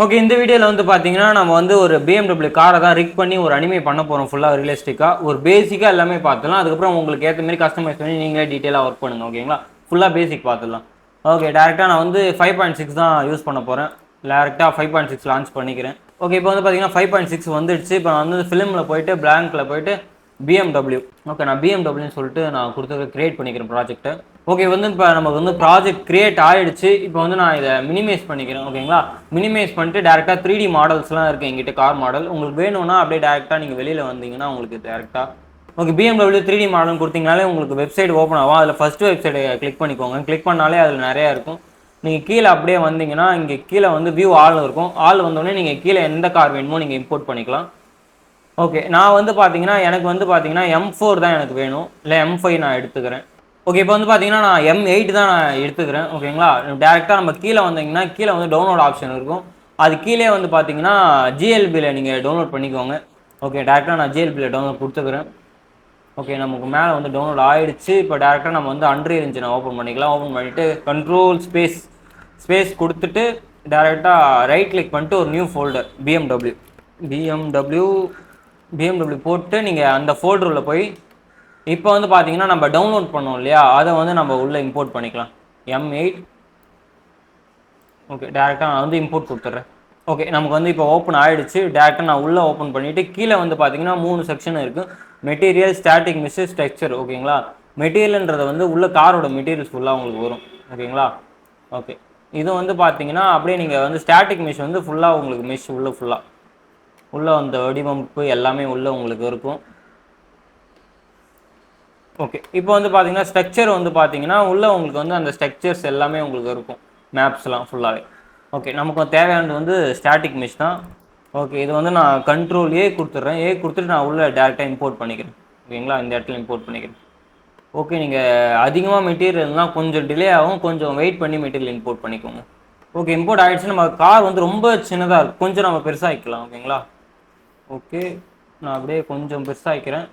Okay, இந்த வீடியோவில் வந்து பார்த்தீங்கன்னா நம்ம வந்து ஒரு BMW காரை தான் ரிக் பண்ணி ஒரு அனிமே பண்ண போகிறோம். ஃபுல்லாக ரியலிஸ்டிக்காக ஒரு பேசிக்காக எல்லாமே பார்த்துலாம். அதுக்கப்புறம் உங்களுக்கு ஏற்ற மாதிரி கஸ்டமைஸ் பண்ணி நீங்களே டீட்டெயிலாக ஒர்க் பண்ணுங்க. ஓகேங்களா? ஃபுல்லாக பேசிக் பார்த்துடலாம். ஓகே, டேரெக்டாக நான் வந்து 5.6 தான் யூஸ் பண்ண போகிறேன். டேரெக்டாக 5.6 லான்ச் பண்ணிக்கிறேன். ஓகே, இப்போ வந்து பார்த்தீங்கன்னா 5.6 வந்துடுச்சு. இப்போ நான் வந்து ஃபிலிமில் போயிட்டு பிளாங்கில் போயிட்டு BMW. ஓகே, நான் BMWன்னு சொல்லிட்டு நான் கொடுத்து கிரியேட் பண்ணிக்கிறேன் ப்ராஜெக்ட்டை. ஓகே, வந்து இப்போ நமக்கு வந்து ப்ராஜெக்ட் கிரியேட் ஆகிடுச்சு. இப்போ வந்து நான் இதை மினிமைஸ் பண்ணிக்கிறேன். ஓகேங்களா? மினிமைஸ் பண்ணிட்டு டேரெக்டாக 3D மாடல்ஸ்லாம் இருக்குது எங்கிட்ட, கார் மாடல். உங்களுக்கு வேணும்னா அப்படியே டேரெக்டாக நீங்கள் வெளியில் வந்தீங்கன்னா உங்களுக்கு டேரெக்டாக ஓகே BMW 3D மாடல் கொடுத்தீங்கனாலே உங்களுக்கு வெப்சைட் ஓப்பன் ஆகும். அதில் ஃபஸ்ட்டு வெப்சைட்டை கிளிக் பண்ணிக்கோங்க. கிளிக் பண்ணாலே அதில் நிறையா இருக்கும். நீங்கள் கீழே அப்படியே வந்தீங்கன்னா இங்கே கீழே வந்து வியூ ஆல் இருக்கும். ஆல் வந்தோடனே நீங்கள் கீழே எந்த கார் வேணுமோ நீங்கள் இம்போர்ட் பண்ணிக்கலாம். ஓகே, நான் வந்து பார்த்தீங்கன்னா எனக்கு வந்து பார்த்தீங்கன்னா M4 தான் எனக்கு வேணும், இல்லை M5 நான் எடுத்துக்கிறேன். ஓகே, இப்போ வந்து பார்த்தீங்கன்னா நான் M8 தான் நான் எடுத்துக்கிறேன். ஓகேங்களா? டேரெக்டாக நம்ம கீழே வந்தீங்கன்னா கீழே வந்து டவுன்லோட் ஆப்ஷன் இருக்கும். அது கீழே வந்து பார்த்தீங்கன்னா GLBயில் நீங்கள் டவுன்லோட் பண்ணிக்கோங்க. ஓகே, டேரெக்டாக நான் GLBயில் டவுன்லோட் கொடுத்துக்கிறேன். ஓகே, நமக்கு மேலே வந்து டவுன்லோட் ஆகிடுச்சு. இப்போ டேரெக்டாக நம்ம வந்து அன்ரியல் இன்ஜினை ஓப்பன் பண்ணிக்கலாம். ஓப்பன் பண்ணிவிட்டு கண்ட்ரோல் ஸ்பேஸ் கொடுத்துட்டு டேரெக்டாக ரைட் கிளிக் பண்ணிட்டு ஒரு நியூ ஃபோல்டர் BMW போட்டு நீங்கள் அந்த ஃபோல்டரில் போய் இப்போ வந்து பார்த்தீங்கன்னா நம்ம டவுன்லோட் பண்ணோம் இல்லையா, அதை வந்து நம்ம உள்ளே இம்போர்ட் பண்ணிக்கலாம். M8. ஓகே, டேரெக்டாக நான் வந்து இம்போர்ட் கொடுத்துட்றேன். ஓகே, நமக்கு வந்து இப்போ ஓப்பன் ஆகிடுச்சு. டேரெக்டாக நான் உள்ளே ஓப்பன் பண்ணிவிட்டு கீழே வந்து பார்த்தீங்கன்னா 3 செக்ஷன் இருக்குது. Material, static mesh, structure. ஓகேங்களா? மெட்டீரியல்ன்றது வந்து உள்ள காரோட மெட்டீரியல்ஸ் ஃபுல்லாக உங்களுக்கு வரும். ஓகேங்களா? ஓகே, இது வந்து பார்த்தீங்கன்னா அப்படியே நீங்கள் வந்து ஸ்டாட்டிக் மெஷ் வந்து ஃபுல்லாக உங்களுக்கு மெஷ் உள்ளே அந்த வடிவமைப்பு எல்லாமே உள்ளே உங்களுக்கு இருக்கும். ஓகே, இப்போ வந்து பார்த்தீங்கன்னா ஸ்ட்ரக்சர் வந்து பார்த்தீங்கன்னா உள்ளே உங்களுக்கு வந்து அந்த ஸ்ட்ரக்சர்ஸ் எல்லாமே உங்களுக்கு இருக்கும், மேப்ஸ்லாம் ஃபுல்லாகவே. ஓகே, நமக்கு தேவையானது வந்து ஸ்டாட்டிக் மெஷ் தான். ஓகே, இது வந்து நான் கண்ட்ரோல் A கொடுத்துட்றேன். A கொடுத்துட்டு நான் உள்ளே டேரெக்டாக இம்போர்ட் பண்ணிக்கிறேன். ஓகேங்களா? இந்த இடத்துல இம்போர்ட் பண்ணிக்கிறேன். ஓகே, நீங்கள் அதிகமாக மெட்டீரியல்னால் கொஞ்சம் டிலே ஆகும், கொஞ்சம் வெயிட் பண்ணி மெட்டீரியல் இம்போர்ட் பண்ணிக்கோங்க. ஓகே, இம்போர்ட் ஆகிடுச்சு. நம்ம கார் வந்து ரொம்ப சின்னதாக இருக்கும், கொஞ்சம் நம்ம பெருசாகிக்கலாம். ஓகேங்களா? ஓகே, நான் அப்படியே கொஞ்சம் பெருசாகிக்கிறேன்.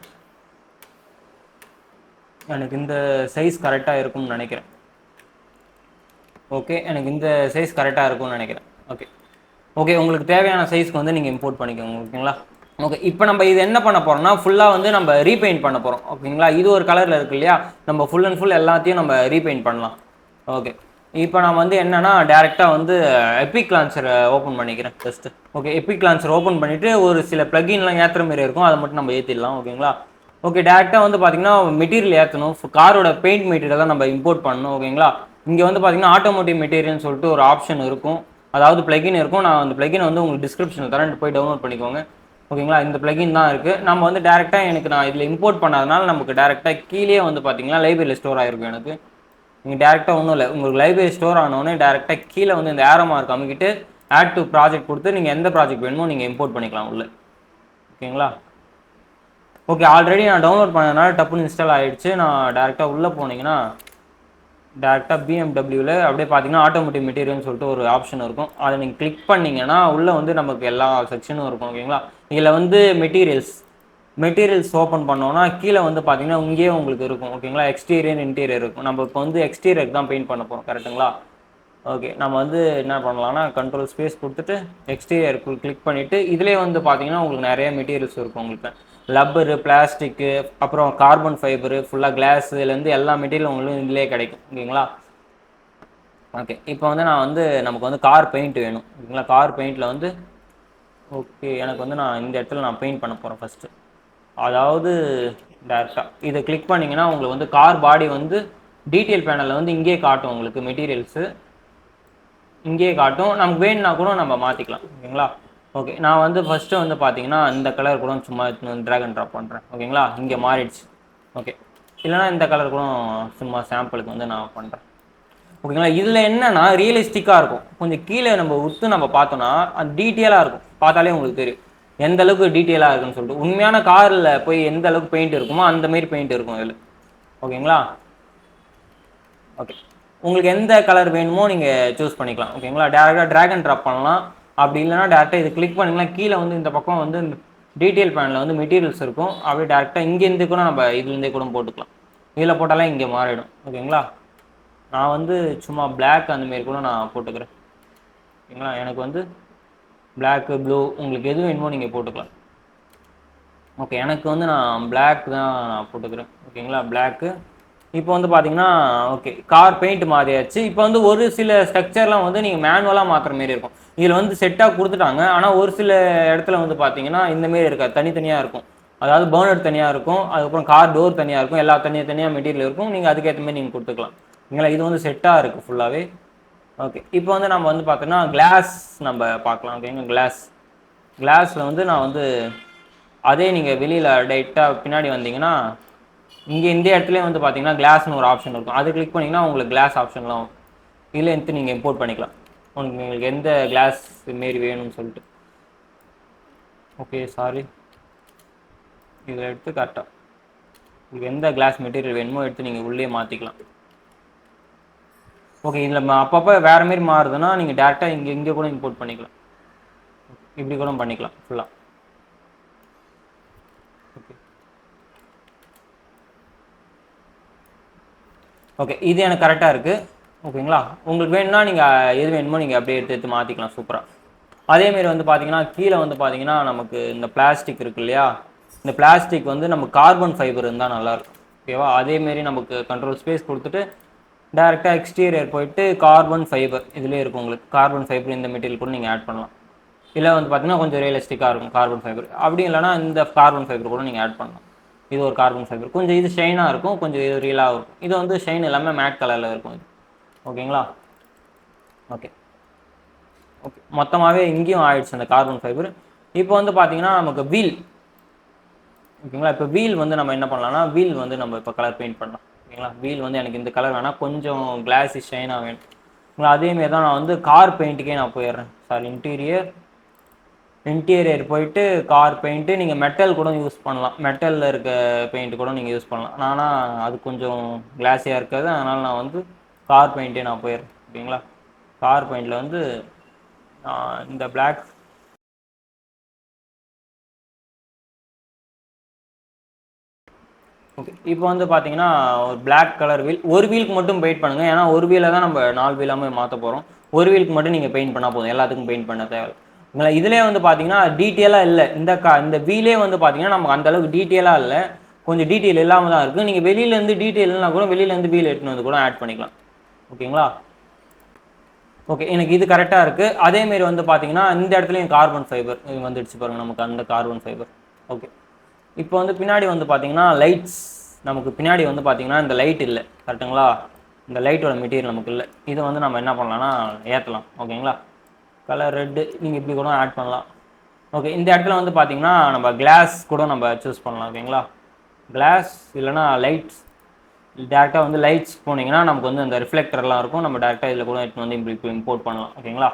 எனக்கு இந்த சைஸ் கரெக்டாக இருக்கும்னு நினைக்கிறேன். ஓகே, எனக்கு இந்த சைஸ் கரெக்டாக இருக்கும்னு நினைக்கிறேன். ஓகே, உங்களுக்கு தேவையான சைஸ்க்கு வந்து நீங்கள் இம்போர்ட் பண்ணிக்கோங்க. ஓகேங்களா? ஓகே, இப்போ நம்ம இது என்ன பண்ண போகிறோம்னா ஃபுல்லாக வந்து நம்ம ரீபெயிண்ட் பண்ண போகிறோம். ஓகேங்களா? இது ஒரு கலரில் இருக்கு இல்லையா, நம்ம ஃபுல் அண்ட் ஃபுல் எல்லாத்தையும் நம்ம ரீபெயிண்ட் பண்ணலாம். ஓகே, இப்போ நான் வந்து என்னென்னா டேரெக்டாக வந்து எபிக் லான்ச்சரை ஓப்பன் பண்ணிக்கிறேன் first. Okay, Epic launcher open பண்ணிவிட்டு ஒரு சில ப்ளகின்லாம் ஏற்றுற மாரி இருக்கும், அதை மட்டும் நம்ம ஏற்றிடலாம். ஓகேங்களா? ஓகே, டேரெக்டாக வந்து பார்த்தீங்கன்னா மெட்டீரியல் ஏற்றணும். காரோட பெயிண்ட் மெட்டீரியல் தான் நம்ம இம்போர்ட் பண்ணணும். ஓகேங்களா? இங்கே வந்து பார்த்தீங்கன்னா ஆட்டோமோட்டிவ் மெட்டீரியல்னு சொல்லிட்டு ஒரு ஆப்ஷன் இருக்கும், அதாவது பிளகின் இருக்கும். நான் அந்த பிளகின் வந்து உங்களுக்கு டிஸ்கிரிப்ஷனில் தரேன், போய் டவுன்லோட் பண்ணிக்கோங்க. ஓகேங்களா? இந்த பிளகின் தான் இருக்குது. நம்ம வந்து டேரெக்டாக நான் இதில் இம்போர்ட் பண்ணாதனால நமக்கு டேரெக்டாக கீழே வந்து பார்த்தீங்கன்னா லைப்ரரியில் ஸ்டோர் ஆகிருக்கும். எனக்கு நீங்கள் டேரெக்டாக ஒன்றும் இல்லை, உங்களுக்கு லைப்ரரி ஸ்டோர் ஆனோடனே டேரெக்டாக கீழே வந்து இந்த ஏரோ மார்க் அமைக்கிட்டு ஆட் டு ப்ராஜெக்ட் கொடுத்து நீங்கள் எந்த ப்ராஜெக்ட் வேணுமோ நீங்கள் இம்போர்ட் பண்ணிக்கலாம் உள்ள. ஓகேங்களா? ஓகே, ஆல்ரெடி நான் டவுன்லோட் பண்ணதுனால டப்புன்னு இன்ஸ்டால் ஆகிடுச்சு. நான் டேரெக்டாக உள்ளே போனீங்கன்னா டேரெக்டாக BMWவில் அப்படியே பார்த்தீங்கன்னா ஆட்டோமேட்டிக் மெட்டீரியல்னு சொல்லிட்டு ஒரு ஆப்ஷன் இருக்கும். அதை நீங்கள் கிளிக் பண்ணிங்கன்னா உள்ளே வந்து நமக்கு எல்லா செக்ஷனும் இருக்கும். ஓகேங்களா? இதில் வந்து மெட்டீரியல்ஸ் ஓப்பன் பண்ணோன்னா கீழே வந்து பார்த்தீங்கன்னா இங்கேயே உங்களுக்கு இருக்கும். ஓகேங்களா? எக்ஸ்டீரியர், இன்டீரியர் இருக்கும். நம்ம இப்போ வந்து எக்ஸ்டீரியருக்கு தான் பெயிண்ட் பண்ண போகிறோம். கரெக்டுங்களா? ஓகே, நம்ம வந்து என்ன பண்ணலாம்னா கண்ட்ரோல் ஸ்பேஸ் கொடுத்துட்டு எக்ஸ்டீரியருக்கு கிளிக் பண்ணிவிட்டு இதிலே வந்து பார்த்தீங்கன்னா உங்களுக்கு நிறைய மெட்டீரியல்ஸ் இருக்கும். உங்களுக்கு லப்பரு, பிளாஸ்டிக்கு, அப்புறம் கார்பன் ஃபைபரு, ஃபுல்லாக கிளாஸ், இதுலேருந்து எல்லா மெட்டீரியலும் உங்களுக்கு இதிலே கிடைக்கும். ஓகேங்களா? ஓகே, இப்போ வந்து நான் வந்து நமக்கு வந்து கார் பெயிண்ட் வேணும். ஓகேங்களா? கார் பெயிண்டில் வந்து ஓகே, எனக்கு வந்து நான் இந்த இடத்துல நான் பெயிண்ட் பண்ண போகிறேன் ஃபஸ்ட்டு. அதாவது டேரெக்டாக இதை கிளிக் பண்ணிங்கன்னா உங்களுக்கு வந்து கார் பாடி வந்து டீட்டெயில் பேனலில் வந்து இங்கேயே காட்டும். உங்களுக்கு மெட்டீரியல்ஸு இங்கேயே காட்டும். நமக்கு வேணும்னா கூட நம்ம மாற்றிக்கலாம். ஓகேங்களா? ஓகே, நான் வந்து ஃபஸ்ட்டு வந்து பார்த்தீங்கன்னா இந்த கலர் கூட சும்மா ட்ராக் அண்ட் ட்ராப் பண்ணுறேன். ஓகேங்களா? இங்கே மாறிடுச்சு. ஓகே, இல்லைனா இந்த கலர் கூட சும்மா சாம்பிளுக்கு வந்து நான் பண்ணுறேன். ஓகேங்களா? இதில் என்னென்னா ரியலிஸ்டிக்காக இருக்கும். கொஞ்சம் கீழே நம்ம உத்து நம்ம பார்த்தோன்னா அது டீட்டெயிலாக இருக்கும். பார்த்தாலே உங்களுக்கு தெரியும் எந்த அளவுக்கு டீட்டெயிலாக இருக்குன்னு சொல்லிட்டு. உண்மையான காரில் போய் எந்த அளவுக்கு பெயிண்ட் இருக்குமோ அந்தமாரி பெயிண்ட் இருக்கும் இதில். ஓகேங்களா? ஓகே, உங்களுக்கு எந்த கலர் வேணுமோ நீங்கள் சூஸ் பண்ணிக்கலாம். ஓகேங்களா? டேரெக்டாக ட்ராக் அண்ட் ட்ராப் பண்ணலாம். அப்படி இல்லைனா டேரெக்டாக இது கிளிக் பண்ணிங்கன்னா கீழே வந்து இந்த பக்கம் வந்து டீட்டெயில் பேனலில் வந்து மெட்டீரியல்ஸ் இருக்கும். அப்படியே டேரெக்டாக இங்கேருந்து கூட நம்ம இதுலேருந்தே கூட போட்டுக்கலாம். இதில் போட்டாலே இங்கே மாறிடும். ஓகேங்களா? நான் வந்து சும்மா பிளாக் அந்தமாரி கூட நான் போட்டுக்கிறேன். ஓகேங்களா? எனக்கு வந்து பிளாக்கு ப்ளூ உங்களுக்கு எது வேணுமோ நீங்கள் போட்டுக்கலாம். ஓகே, எனக்கு வந்து நான் பிளாக் தான் நான் போட்டுக்கிறேன். ஓகேங்களா, பிளாக்கு. இப்போ வந்து பார்த்தீங்கன்னா ஓகே கார் பெயிண்ட் மாறியாச்சு. இப்போ வந்து ஒரு சில ஸ்ட்ரக்சர்லாம் வந்து நீங்கள் மேனுவலாக மாற்றுற மாரி இருக்கும். இதில் வந்து செட்டாக கொடுத்துட்டாங்க. ஆனால் ஒரு சில இடத்துல வந்து பார்த்தீங்கன்னா இந்த மாரி இருக்காது, தனித்தனியாக இருக்கும். அதாவது பர்னர் தனியாக இருக்கும், அதுக்கப்புறம் கார் டோர் தனியாக இருக்கும், எல்லா தனியாக மெட்டீரியல் இருக்கும். நீங்கள் அதுக்கேற்ற மாதிரி நீங்கள் கொடுத்துக்கலாம். ஓகேங்களா, இது வந்து செட்டாக இருக்குது ஃபுல்லாகவே. ஓகே, இப்போ வந்து நம்ம வந்து பார்த்தோன்னா கிளாஸ் நம்ம பார்க்கலாம். ஓகேங்க, கிளாஸில் வந்து நான் வந்து அதே நீங்கள் வெளியில் டைரெக்டாக பின்னாடி வந்தீங்கன்னா இங்கே இந்த இடத்துல வந்து பார்த்தீங்கன்னா கிளாஸ்னு ஒரு ஆப்ஷன் இருக்கும். அது கிளிக் பண்ணிங்கன்னா உங்களுக்கு கிளாஸ் ஆப்ஷன்லாம் இதில் எடுத்து நீங்கள் இம்போர்ட் பண்ணிக்கலாம். உங்களுக்கு எந்த கிளாஸ் மாரி வேணும்னு சொல்லிட்டு. ஓகே சாரி, இதில் எடுத்து கரெக்டாக உங்களுக்கு எந்த கிளாஸ் மெட்டீரியல் வேணுமோ எடுத்து நீங்கள் உள்ளே மாற்றிக்கலாம். ஓகே, இதில் அப்பப்போ வேறு மாரி மாறுதுன்னா நீங்கள் டேரெக்டாக இங்கே கூட இம்போர்ட் பண்ணிக்கலாம். இப்படி கூட பண்ணிக்கலாம் ஃபுல்லாக. ஓகே ஓகே, இது எனக்கு கரெக்டாக இருக்குது. ஓகேங்களா, உங்களுக்கு வேணும்னா நீங்கள் எது வேணுமோ நீங்கள் அப்படியே எடுத்து மாற்றிக்கலாம் சூப்பராக. அதேமாரி வந்து பார்த்தீங்கன்னா கீழே வந்து பார்த்தீங்கன்னா நமக்கு இந்த பிளாஸ்டிக் இருக்கு இல்லையா, இந்த பிளாஸ்டிக் வந்து நம்ம கார்பன் ஃபைபர் இருந்தால் நல்லாயிருக்கும். ஓகேவா, அதேமாரி நமக்கு கண்ட்ரோல் ஸ்பேஸ் கொடுத்துட்டு டேரெக்டாக எக்ஸ்டீரியர் போயிட்டு கார்பன் ஃபைபர் இதுலேயே இருக்கும். உங்களுக்கு கார்பன் ஃபைபர் இந்த மெட்டீரியல் கூட நீங்கள் ஆட் பண்ணலாம். இல்லை வந்து பார்த்தீங்கன்னா கொஞ்சம் ரியலிஸ்டிக்காக இருக்கும் கார்பன் ஃபைபர். அப்படி இல்லைனா இந்த கார்பன் ஃபைபர் கூட நீங்கள் ஆட் பண்ணலாம். இது ஒரு கார்பன் ஃபைபர், கொஞ்சம் இது ஷைனாக இருக்கும், கொஞ்சம் இது ரியலாக இருக்கும். இது வந்து ஷைன் எல்லாமே மேட் கலரில் இருக்கும் இது. ஓகேங்களா, ஓகே ஓகே, மொத்தமாகவே இங்கேயும் ஆயிடுச்சு அந்த கார்பன் ஃபைபர். இப்போ வந்து பார்த்தீங்கன்னா நமக்கு வீல். ஓகேங்களா, இப்போ வீல் வந்து நம்ம என்ன பண்ணலாம்னா வீல் வந்து நம்ம இப்போ கலர் பெயிண்ட் பண்ணலாம். ஓகேங்களா, வீல் வந்து எனக்கு இந்த கலர் வேணால், கொஞ்சம் கிளாஸி ஷைனாக வேணும். அதேமாரி தான் நான் வந்து கார் பெயிண்ட்டுக்கே நான் போயிடுறேன். சாரி, இன்டீரியர் போயிட்டு கார் பெயிண்ட்டு. நீங்கள் மெட்டல் கூட யூஸ் பண்ணலாம், மெட்டலில் இருக்க பெயிண்ட் கூட நீங்கள் யூஸ் பண்ணலாம். ஆனால் அது கொஞ்சம் கிளாஸியாக இருக்காது, அதனால் நான் வந்து கார் பெயிண்ட்டே நான் போயிடுறேன். ஓகேங்களா, கார் பெயிண்டில் வந்து இந்த பிளாக். ஓகே, இப்போ வந்து பார்த்தீங்கன்னா ஒரு பிளாக் கலர் வீல், ஒரு வீலுக்கு மட்டும் பெயிண்ட் பண்ணுங்கள். ஏன்னா ஒரு வீலை தான் நம்ம 4 வீலாமே மாற்ற போகிறோம். ஒரு வீலுக்கு மட்டும் நீங்கள் பெயிண்ட் பண்ணால் போதும், எல்லாத்துக்கும் பெயிண்ட் பண்ண தேவை. உங்களை இதிலே வந்து பார்த்தீங்கன்னா டீட்டெயிலாக இல்லை, இந்த வீலே வந்து பார்த்தீங்கன்னா நமக்கு அந்தளவுக்கு டீட்டெயிலாக இல்லை, கொஞ்சம் டீட்டெயில் இல்லாமல் தான் இருக்குது. நீங்கள் வெளியிலேருந்து டீட்டெயில் இல்லைனா கூட வெளியிலேருந்து வீல் எடுத்துன்னு வந்து கூட ஆட் பண்ணிக்கலாம். ஓகேங்களா, ஓகே, எனக்கு இது கரெக்டாக இருக்குது. அதேமாரி வந்து பார்த்தீங்கன்னா இந்த இடத்துலையும் கார்பன் ஃபைபர் வந்துடுச்சு பாருங்கள் நமக்கு அந்த கார்பன் ஃபைபர். ஓகே, இப்போ வந்து பின்னாடி வந்து பார்த்தீங்கன்னா லைட்ஸ். நமக்கு பின்னாடி வந்து பார்த்தீங்கன்னா இந்த லைட் இல்லை, கரெக்டுங்களா, இந்த லைட்டோட மெட்டீரியல் நமக்கு இல்லை. இதை வந்து நம்ம என்ன பண்ணலாம்னா ஏற்றலாம். ஓகேங்களா, கலர் ரெட்டு நீங்கள் இப்படி கூட ஆட் பண்ணலாம். ஓகே, இந்த இடத்துல வந்து பார்த்தீங்கன்னா நம்ம கிளாஸ் கூட நம்ம சூஸ் பண்ணலாம். ஓகேங்களா, கிளாஸ் இல்லைனா லைட்ஸ். டேரெக்டாக வந்து லைட்ஸ் போனீங்கன்னா நமக்கு வந்து அந்த ரிஃப்ளெக்டர்லாம் இருக்கும், நம்ம டேரெக்டாக இதில் கூட எடுத்து வந்து இப்போ இம்போர்ட் பண்ணலாம். ஓகேங்களா,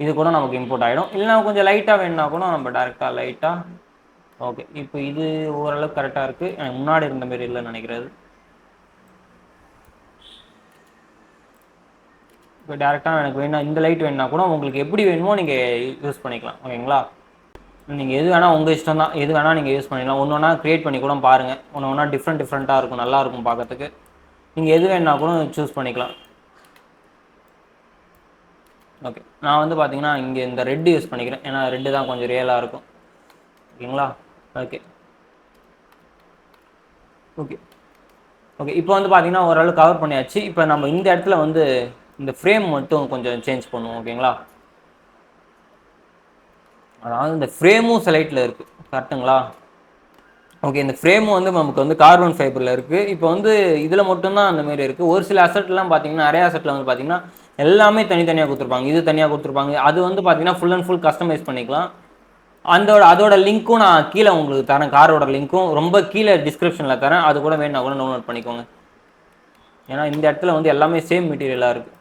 இது கூட நமக்கு இம்போர்ட் ஆகிடும். இல்லைனா கொஞ்சம் லைட்டாக வேணுன்னா கூட நம்ம டேரெக்டாக லைட்டாக. ஓகே, இப்போ இது ஓரளவுக்கு கரெக்டாக இருக்குது, எனக்கு முன்னாடி இருந்த மாரி இல்லைன்னு நினைக்கிறது. இப்போ டேரெக்டாக எனக்கு வேணும் இந்த லைட் வேணுன்னா கூட உங்களுக்கு எப்படி வேணுமோ நீங்கள் யூஸ் பண்ணிக்கலாம். ஓகேங்களா, நீங்கள் எது வேணால் உங்கள் இஷ்டம் தான், எது வேணால் நீங்கள் யூஸ் பண்ணிக்கலாம். ஒன்று ஒன்றா க்ரியேட் பண்ணி கூட பாருங்கள், ஒன்று ஒன்றா டிஃப்ரெண்ட்டாக இருக்கும், நல்லாயிருக்கும் பார்க்கறதுக்கு. நீங்கள் எது வேணுன்னா கூட சூஸ் பண்ணிக்கலாம். ஓகே, நான் வந்து பார்த்தீங்கன்னா இங்கே இந்த ரெட் யூஸ் பண்ணிக்கிறேன், ஏன்னா ரெட்டு தான் கொஞ்சம் ரியலாக இருக்கும். ஓகேங்களா, ஓகே ஓகே ஓகே, இப்போ வந்து பார்த்தீங்கன்னா ஓரளவு கவர் பண்ணியாச்சு. இப்போ நம்ம இந்த இடத்துல வந்து இந்த ஃப்ரேம் மட்டும் கொஞ்சம் சேஞ்ச் பண்ணுவோம். ஓகேங்களா, அதாவது இந்த ஃப்ரேமும் செலைட்டில் இருக்குது, கரெக்டுங்களா. ஓகே, இந்த ஃப்ரேமும் வந்து நமக்கு வந்து கார்பன் ஃபைபரில் இருக்குது. இப்போ வந்து இதில் மட்டும்தான் அந்த மாதிரி இருக்குது. ஒரு சில அசெட்லாம் பார்த்தீங்கன்னா நிறைய அசெட்டில் வந்து பார்த்தீங்கன்னா எல்லாமே தனித்தனியாக கொடுத்துருப்பாங்க, இது தனியாக கொடுத்துருப்பாங்க. அது வந்து பார்த்தீங்கன்னா ஃபுல் அண்ட் ஃபுல் கஸ்டமைஸ் பண்ணிக்கலாம். அதோட லிங்க்கும் நான் கீழே உங்களுக்கு தரேன், காரோட லிங்க்கும் ரொம்ப கீழே டிஸ்கிரிப்ஷனில் தரேன், அது கூட வேணும்னா கூட டவுன்லோட் பண்ணிக்கோங்க. ஏன்னா இந்த இடத்துல வந்து எல்லாமே சேம் மெட்டீரியலாக இருக்குது.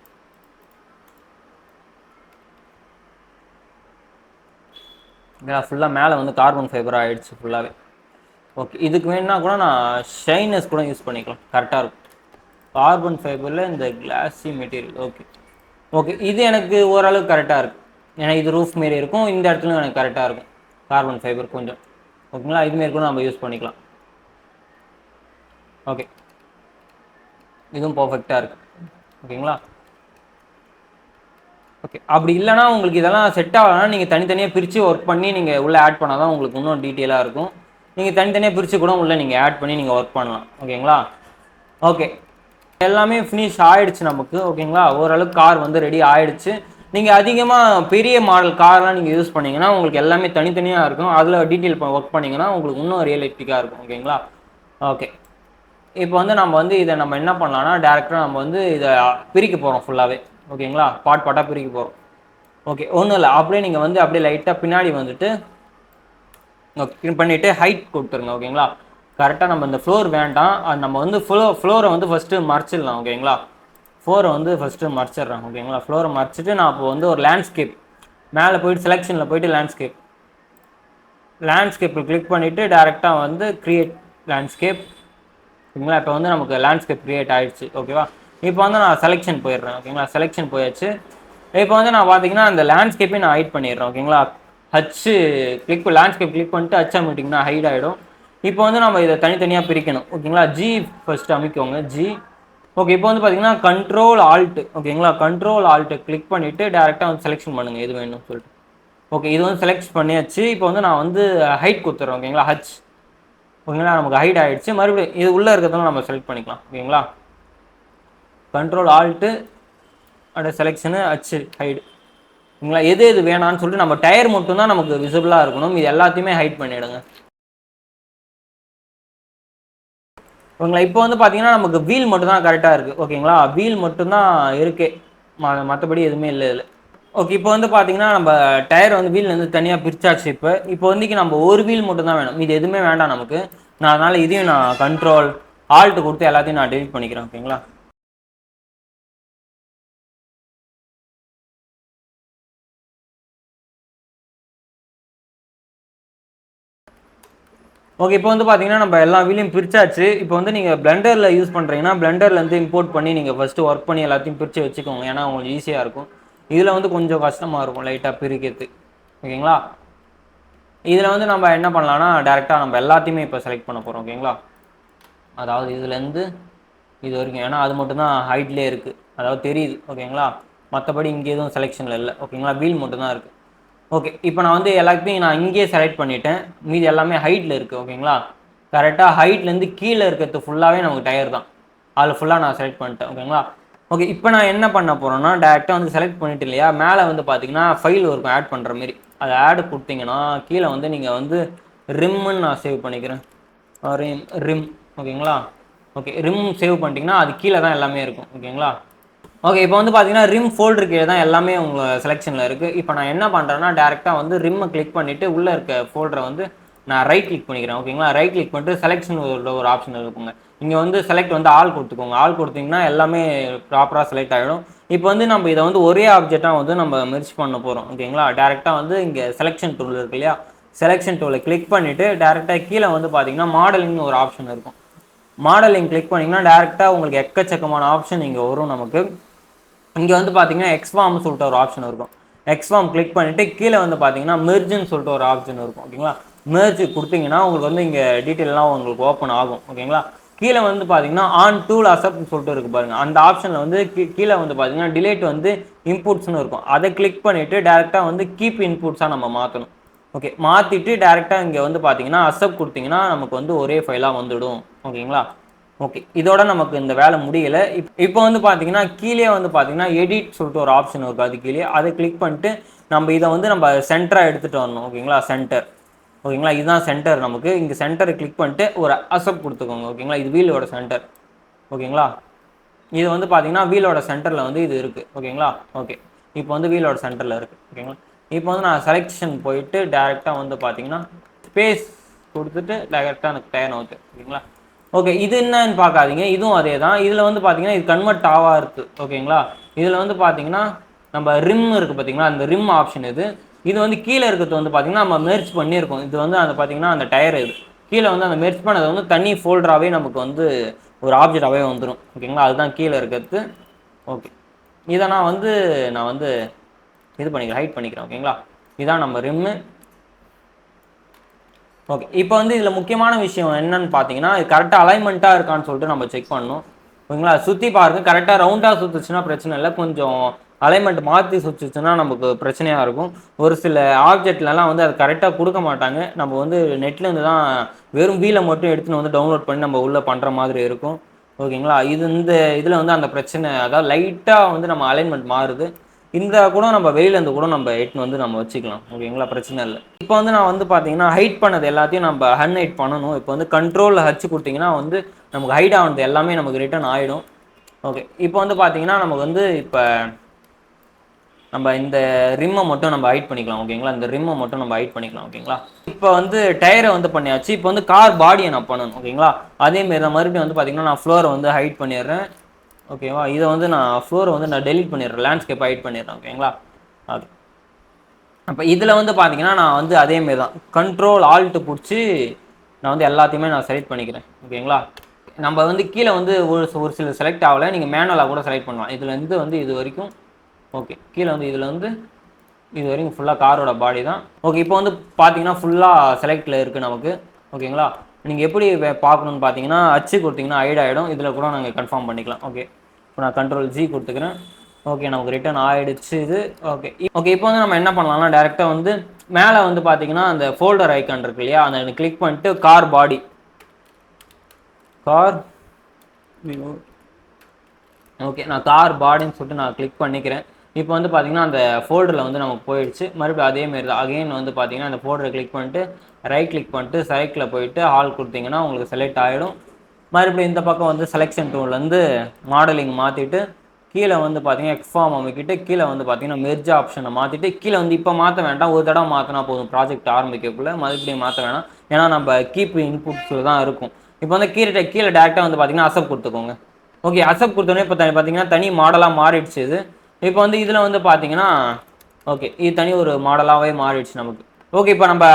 ஏன்னா ஃபுல்லாக மேலே வந்து கார்பன் ஃபைபராக ஆகிடுச்சு ஃபுல்லாகவே. ஓகே, இதுக்கு வேணுன்னா கூட நான் ஷைனஸ் கூட யூஸ் பண்ணிக்கலாம், கரெக்டாக இருக்கும். கார்பன் ஃபைபரில் இந்த கிளாஸி மெட்டீரியல். ஓகே ஓகே, இது எனக்கு ஓரளவுக்கு கரெக்டாக இருக்குது. ஏன்னா இது ரூஃப் மாரி இருக்கும், இந்த இடத்துலையும் எனக்கு கரெக்டாக இருக்கும் கார்பன் ஃபைபர் கொஞ்சம். ஓகேங்களா, இதுமாரி கூட நம்ம யூஸ் பண்ணிக்கலாம். ஓகே, இதுவும் பர்ஃபெக்டாக இருக்குது. ஓகேங்களா, ஓகே. அப்படி இல்லைனா உங்களுக்கு இதெல்லாம் செட் ஆகலைன்னா நீங்கள் தனித்தனியாக பிரித்து ஒர்க் பண்ணி நீங்கள் உள்ளே ஆட் பண்ணால் தான் உங்களுக்கு இன்னும் டீட்டெயிலாக இருக்கும். நீங்கள் தனித்தனியாக பிரித்து கூட உள்ளே நீங்கள் ஆட் பண்ணி நீங்கள் ஒர்க் பண்ணலாம். ஓகேங்களா? ஓகே, எல்லாமே ஃபினிஷ் ஆயிடுச்சு நமக்கு. ஓகேங்களா? ஓரளவுக்கு கார் வந்து ரெடி ஆயிடுச்சு. நீங்கள் அதிகமாக பெரிய மாடல் கார்லாம் நீங்கள் யூஸ் பண்ணீங்கன்னா உங்களுக்கு எல்லாமே தனித்தனியாக இருக்கும். அதில் டீட்டெயில் ஒர்க் பண்ணிங்கன்னா உங்களுக்கு இன்னும் ரியலிஸ்டிக்காக இருக்கும். ஓகேங்களா? ஓகே, இப்போ வந்து நம்ம வந்து இதை நம்ம என்ன பண்ணலாம்னா டேரெக்டாக நம்ம வந்து இதை பிரிக்க போகிறோம் ஃபுல்லாகவே. ஓகேங்களா? பார்ட்டாக பிரிக்க போகிறோம். ஓகே, ஒன்றும் இல்லை, அப்படியே நீங்கள் வந்து அப்படியே லைட்டாக பின்னாடி வந்துட்டு க்ளீன் பண்ணிவிட்டு ஹைட் கொடுத்துருங்க. ஓகேங்களா? கரெக்டாக நம்ம இந்த ஃப்ளோர் வேண்டாம், அது நம்ம வந்து ஃப்ளோரை வந்து ஃபஸ்ட்டு மறைச்சிடலாம். ஓகேங்களா? ஃப்ளோரை வந்து ஃபஸ்ட்டு மறைச்சிட்றேன். ஓகேங்களா? ஃப்ளோரை மறைச்சிட்டு நான் இப்போ வந்து ஒரு லேண்ட்ஸ்கேப் மேலே போயிட்டு செலெக்ஷனில் போயிட்டு லேண்ட்ஸ்கேப்பில் கிளிக் பண்ணிவிட்டு டேரெக்டாக வந்து க்ரியேட் லேண்ட்ஸ்கேப். ஓகேங்களா? இப்போ வந்து நமக்கு லேண்ட்ஸ்கேப் க்ரியேட் ஆகிடுச்சு. ஓகேவா? இப்போ வந்து நான் செலெக்ஷன் போயிடுறேன். ஓகேங்களா? செலெக்ஷன் போயாச்சு. இப்போ வந்து நான் பார்த்தீங்கன்னா அந்த லேண்ட்ஸ்கேப்பே நான் ஹைட் பண்ணிடுறேன். ஓகேங்களா? லேண்ட்ஸ்கேப் கிளிக் பண்ணிட்டு ஹச் அமைட்டிங்கன்னா ஹைட் ஆகிடும். இப்போ வந்து நம்ம இதை தனித்தனியாக பிரிக்கணும். ஓகேங்களா? ஜி ஃபஸ்ட்டு அமைக்கோங்க, ஜி. ஓகே, இப்போ வந்து பார்த்தீங்கன்னா கண்ட்ரோல் ஆல்ட். ஓகேங்களா? கண்ட்ரோல் ஆல்ட்டு கிளிக் பண்ணிவிட்டு டேரெக்டாக வந்து செலெக்ஷன் பண்ணுங்கள் எது வேணும்னு சொல்லிட்டு. ஓகே, இது வந்து செலக்ட் பண்ணியாச்சு. இப்போ வந்து நான் வந்து ஹைட் கொடுத்துட்றேன். ஓகேங்களா? ஹச். ஓகேங்களா? நமக்கு ஹைட் ஆகிடுச்சு. மறுபடியும் இது உள்ளே இருக்கிறதும் நம்ம செலக்ட் பண்ணிக்கலாம். ஓகேங்களா? Control alt and selection H hide. ஓகேங்களா? எது எது வேணான்னு சொல்லிட்டு நம்ம டயர் மட்டும்தான் நமக்கு விசிபிளாக இருக்கணும், இது எல்லாத்தையுமே ஹைட் பண்ணிவிடுங்க. ஓகேங்களா? இப்போ வந்து பார்த்தீங்கன்னா நமக்கு வீல் மட்டும் தான் கரெக்டாக இருக்குது. ஓகேங்களா? வீல் மட்டும்தான் இருக்கே, மற்றபடி எதுவுமே இல்லை இதில். ஓகே, இப்போ வந்து பார்த்தீங்கன்னா நம்ம டயர் வந்து வீல்லேருந்து தனியாக பிரிச்சாச்சு. இப்போ வந்து நம்ம ஒரு வீல் மட்டும் தான் வேணும், இது எதுவுமே வேண்டாம் நமக்கு. நான் அதனால் இதையும் நான் கண்ட்ரோல் ஆல்ட்டு கொடுத்து எல்லாத்தையும் நான் டெலிட் பண்ணிக்கிறேன். ஓகேங்களா? ஓகே, இப்போ வந்து பார்த்தீங்கன்னா நம்ம எல்லா வீலையும் பிரிச்சாச்சு. இப்போ வந்து நீங்கள் பிளெண்டரில் யூஸ் பண்ணுறீங்கன்னா பிளெண்டர்லேருந்து இம்போர்ட் பண்ணி நீங்கள் ஃபஸ்ட்டு ஒர்க் பண்ணி எல்லாத்தையும் பிரித்து வச்சுக்கோங்க. ஏன்னா உங்களுக்கு ஈஸியாக இருக்கும். இதில் வந்து கொஞ்சம் கஷ்டமாக இருக்கும் லைட்டாக பிரிக்கிறது. ஓகேங்களா? இதில் வந்து நம்ம என்ன பண்ணலாம்னா டேரெக்டாக நம்ம எல்லாத்தையுமே இப்போ செலக்ட் பண்ண போகிறோம். ஓகேங்களா? அதாவது இதுலேருந்து இது வரைக்கும், ஏன்னா அது மட்டும்தான் ஹைட்லேயே இருக்குது, அதாவது தெரியுது. ஓகேங்களா? மற்றபடி இங்கே எதுவும் செலெக்ஷனில் இல்லை. ஓகேங்களா? வீல் மட்டும்தான் இருக்குது. ஓகே, இப்போ நான் வந்து எல்லாத்தையும் நான் இங்கேயே செலக்ட் பண்ணிட்டேன். மீதி எல்லாமே ஹைட்டில் இருக்குது. ஓகேங்களா? கரெக்டாக ஹைட்லேருந்து கீழே இருக்கிறது ஃபுல்லாகவே நமக்கு டயர் தான், அதில் ஃபுல்லாக நான் செலக்ட் பண்ணிட்டேன். ஓகேங்களா? ஓகே, இப்போ நான் என்ன பண்ண போகிறேன்னா டேரெக்டாக வந்து செலக்ட் பண்ணிட்டு இல்லையா, மேலே வந்து பார்த்தீங்கன்னா ஃபைல் இருக்கும் ஆட் பண்ணுற மாரி, அதை ஆடு கொடுத்தீங்கன்னா கீழே வந்து நீங்கள் வந்து ரிம்முன்னு நான் சேவ் பண்ணிக்கிறேன். ரிம். ஓகேங்களா? ஓகே, ரிம் சேவ் பண்ணிட்டீங்கன்னா அது கீழே தான் எல்லாமே இருக்கும். ஓகேங்களா? ஓகே, இப்போ வந்து பார்த்தீங்கன்னா ரிம் ஃபோல்டர் கீழே தான் எல்லாமே உங்கள் செலெக்ஷனில் இருக்குது. இப்போ நான் என்ன பண்ணுறேன்னா டேரெக்டாக வந்து ரிம்மை கிளிக் பண்ணிவிட்டு உள்ளே இருக்க ஃபோல்டரை வந்து நான் ரைட் கிளிக் பண்ணிக்கிறேன். ஓகேங்களா? ரைட் கிளிக் பண்ணிட்டு செலெக்ஷன் ஒரு ஆப்ஷன் இருக்குங்க. இங்கே வந்து செலக்ட் வந்து ஆல் கொடுத்துக்கோங்க. ஆல் கொடுத்தீங்கன்னா எல்லாமே ப்ராப்பராக செலக்ட் ஆகிடும். இப்போ வந்து நம்ம இதை வந்து ஒரே ஆப்ஜெக்டாக வந்து நம்ம மெர்ஜ் பண்ண போகிறோம். ஓகேங்களா? டேரெக்டாக வந்து இங்கே செலெக்ஷன் டூல் இருக்கு இல்லையா, செலெக்ஷன் டூலை கிளிக் பண்ணிவிட்டு டேரெக்டாக கீழே வந்து பார்த்தீங்கன்னா மாடலிங்னு ஒரு ஆப்ஷன் இருக்கும். மாடலிங் கிளிக் பண்ணிங்கன்னா டேரெக்டாக உங்களுக்கு எக்கச்சக்கமான ஆப்ஷன் இங்கே வரும் நமக்கு. இங்கே வந்து பார்த்தீங்கன்னா எக்ஸ்ஃபார்ம்னு சொல்லிட்டு ஒரு ஆப்ஷன் இருக்கும். எக்ஸ்ஃபார்ம் கிளிக் பண்ணிவிட்டு கீழே வந்து பார்த்தீங்கன்னா மெர்ஜுன்னு சொல்லிட்டு ஒரு ஆப்ஷன் இருக்கும். ஓகேங்களா? மெர்ஜ் கொடுத்தீங்கன்னா உங்களுக்கு வந்து இங்கே டீட்டெயிலாம் உங்களுக்கு ஓப்பன் ஆகும். ஓகேங்களா? கீழே வந்து பார்த்தீங்கன்னா ஆன் டூல் அசப்ட்னு சொல்லிட்டு இருக்குது பாருங்கள், அந்த ஆப்ஷனில் வந்து கீழே வந்து பார்த்தீங்கன்னா டிலேட் வந்து இன்புட்ஸ்னு இருக்கும். அதை கிளிக் பண்ணிவிட்டு டேரெக்டாக வந்து கீப் இன்புட்ஸாக நம்ம மாற்றணும். ஓகே, மாற்றிட்டு டேரெக்டாக இங்கே வந்து பார்த்தீங்கன்னா அசப்ட் கொடுத்தீங்கன்னா நமக்கு வந்து ஒரே ஃபைலாக வந்துடும். ஓகேங்களா? ஓகே, இதோட நமக்கு இந்த வேலை முடியலை. இப்போ வந்து பார்த்தீங்கன்னா கீழே வந்து பார்த்தீங்கன்னா எடிட் சொல்லிட்டு ஒரு ஆப்ஷன் இருக்குது, அது கீழே அதை கிளிக் பண்ணிட்டு நம்ம இதை வந்து நம்ம சென்டராக எடுத்துகிட்டு வரணும். ஓகேங்களா? சென்டர். ஓகேங்களா? இதுதான் சென்டர் நமக்கு. இங்கே சென்டரை கிளிக் பண்ணிட்டு ஒரு அசப்ட் கொடுத்துக்கோங்க. ஓகேங்களா? இது வீலோட சென்டர். ஓகேங்களா? இது வந்து பார்த்தீங்கன்னா வீலோட சென்டரில் வந்து இது இருக்குது. ஓகேங்களா? ஓகே, இப்போ வந்து வீலோட சென்டரில் இருக்குது. ஓகேங்களா? இப்போ வந்து நான் செலெக்ஷன் போயிட்டு டேரெக்டாக வந்து பார்த்தீங்கன்னா ஸ்பேஸ் கொடுத்துட்டு டேரெக்டாக எனக்கு டயர் நவுத்து. ஓகேங்களா? ஓகே, இது என்னன்னு பார்க்காதீங்க, இதுவும் அதே தான். இதில் வந்து பார்த்தீங்கன்னா இது கன்வெர்ட் ஆவாக இருக்குது. ஓகேங்களா? இதில் வந்து பார்த்தீங்கன்னா நம்ம ரிம் இருக்குது பார்த்தீங்களா, அந்த ரிம் ஆப்ஷன் இது வந்து கீழே இருக்கிறது வந்து பார்த்தீங்கன்னா நம்ம மெர்ஜ் பண்ணியிருக்கோம். இது வந்து அந்த பார்த்தீங்கன்னா அந்த டயர் இது கீழே வந்து அந்த மெர்ஜ் பண்ணது வந்து தனி ஃபோல்டராகவே நமக்கு வந்து ஒரு ஆப்ஜெக்டாகவே வந்துடும். ஓகேங்களா? அதுதான் கீழே இருக்கிறது. ஓகே, இதை நான் வந்து இது பண்ணிக்கிறேன், ஹைட் பண்ணிக்கிறேன். ஓகேங்களா? இதான் நம்ம ரிம்மு. ஓகே, இப்போ வந்து இதில் முக்கியமான விஷயம் என்னன்னு பார்த்தீங்கன்னா இது கரெக்டாக அலைன்மெண்ட்டாக இருக்கான்னு சொல்லிட்டு நம்ம செக் பண்ணணும். ஓகேங்களா? சுற்றி பாருங்கள், கரெக்டாக ரவுண்டாக சுற்றுச்சுன்னா பிரச்சனை இல்லை, கொஞ்சம் அலைன்மெண்ட் மாற்றி சுற்றுச்சுன்னா நமக்கு பிரச்சனையாக இருக்கும். ஒரு சில ஆப்ஜெக்ட்லலாம் வந்து அது கரெக்டாக கொடுக்க மாட்டாங்க. நம்ம வந்து நெட்லேருந்து தான் வெறும் வீலை மட்டும் எடுத்துன்னு வந்து டவுன்லோட் பண்ணி நம்ம உள்ளே பண்ணுற மாதிரி இருக்கும். ஓகேங்களா? இந்த இதில் வந்து அந்த பிரச்சனை, அதாவது லைட்டாக வந்து நம்ம அலைன்மெண்ட் மாறுது. இந்த கூட நம்ம வெளியிலேருந்து கூட நம்ம எட்டுன்னு வந்து நம்ம வச்சுக்கலாம். ஓகேங்களா? பிரச்சனை இல்லை. இப்போ வந்து நான் வந்து பார்த்தீங்கன்னா ஹைட் பண்ணது எல்லாத்தையும் நம்ம அன்ஹைட் பண்ணணும். இப்போ வந்து கண்ட்ரோலில் ஹச் கொடுத்தீங்கன்னா வந்து நமக்கு ஹைட் ஆனது எல்லாமே நமக்கு ரிட்டர்ன் ஆகிடும். ஓகே, இப்போ வந்து பார்த்தீங்கன்னா நமக்கு வந்து இப்போ நம்ம இந்த ரிம்மை மட்டும் நம்ம ஹைட் பண்ணிக்கலாம். ஓகேங்களா? இந்த ரிம்மை மட்டும் நம்ம ஹைட் பண்ணிக்கலாம். ஓகேங்களா? இப்போ வந்து டயரை வந்து பண்ணியாச்சு. இப்போ வந்து கார் பாடியை நான் பண்ணணும். ஓகேங்களா? அதேமாரி தான் மறுபடியும் வந்து பார்த்தீங்கன்னா நான் ஃப்ளோரை வந்து ஹைட் பண்ணிடுறேன். ஓகேவா? இதை வந்து நான் ஃப்ளோரை வந்து நான் டெலீட் பண்ணிடுறேன், லேண்ட்ஸ்கேப் ஹைட் பண்ணிடுறேன். ஓகேங்களா? ஓகே, அப்போ இதில் வந்து பார்த்தீங்கன்னா நான் வந்து அதேமாரி தான் கண்ட்ரோல் ஆல்ட்டு பிடிச்சி நான் வந்து எல்லாத்தையுமே நான் செலக்ட் பண்ணிக்கிறேன். ஓகேங்களா? நம்ம வந்து கீழே வந்து ஒரு சில செலக்ட் ஆகலை, நீங்கள் மேனுவலாக கூட செலக்ட் பண்ணலாம். இதுலேருந்து வந்து இது வரைக்கும் ஓகே, கீழே வந்து இதில் வந்து இது வரைக்கும் ஃபுல்லாக காரோட பாடி தான். ஓகே, இப்போ வந்து பார்த்தீங்கன்னா ஃபுல்லாக செலக்டில் இருக்குது நமக்கு. ஓகேங்களா? நீங்கள் எப்படி பார்க்கணுன்னு பார்த்தீங்கன்னா அச்சு கொடுத்தீங்கன்னா ஹைட் ஆகிடும். இதில் கூட நாங்கள் கன்ஃபார்ம் பண்ணிக்கலாம். ஓகே, இப்போ நான் கண்ட்ரோல் ஜி கொடுத்துக்கிறேன். ஓகே, நமக்கு ரிட்டர்ன் ஆகிடுச்சு இது. ஓகே ஓகே, இப்போ வந்து நம்ம என்ன பண்ணலாம்னா டேரெக்டாக வந்து மேலே வந்து பார்த்தீங்கன்னா அந்த ஃபோல்டர் ஐக்கான் இருக்கு இல்லையா, அந்த கிளிக் பண்ணிட்டு கார் பாடி ஓகே, நான் கார் பாடின்னு சொல்லிட்டு நான் கிளிக் பண்ணிக்கிறேன். இப்போ வந்து பார்த்தீங்கன்னா அந்த ஃபோல்டரில் வந்து நமக்கு போயிடுச்சு. மறுபடியும் அதேமாரி தான் அகைன் வந்து பார்த்தீங்கன்னா அந்த ஃபோல்டரை கிளிக் பண்ணிட்டு ரைட் கிளிக் பண்ணிட்டு செலக்டில் போயிட்டு ஆல் கொடுத்தீங்கன்னா உங்களுக்கு செலக்ட் ஆகிடும். மறுபடியும் இந்த பக்கம் வந்து செலெக்ஷன் டூல்லேருந்து மாடலிங் மாற்றிட்டு கீழே வந்து பார்த்தீங்கன்னா எக்ஸ்ஃபார்ம் அமைக்கிட்டு கீழே வந்து பார்த்தீங்கன்னா மெர்ஜ் ஆப்ஷனை மாற்றிட்டு கீழே வந்து இப்போ மாற்ற வேண்டாம், ஒரு தடவை மாற்றினா போதும் ப்ராஜெக்ட் ஆரம்பிக்கக்குள்ளே, மறுபடியும் மாற்ற வேணாம். ஏன்னா நம்ம கீப் இன்புட்ஸில் தான் இருக்கும். இப்போ வந்து கீழே டேரெக்டாக வந்து பார்த்தீங்கன்னா அக்செப்ட் கொடுத்துக்கோங்க. ஓகே, அக்செப்ட் கொடுத்தோன்னே இப்போ பார்த்தீங்கன்னா தனி மாடலாக மாறிடுச்சு இது. இப்போ வந்து இதில் வந்து பார்த்தீங்கன்னா ஓகே, இது தனி ஒரு மாடலாகவே மாறிடுச்சு நமக்கு. ஓகே, இப்போ நம்ம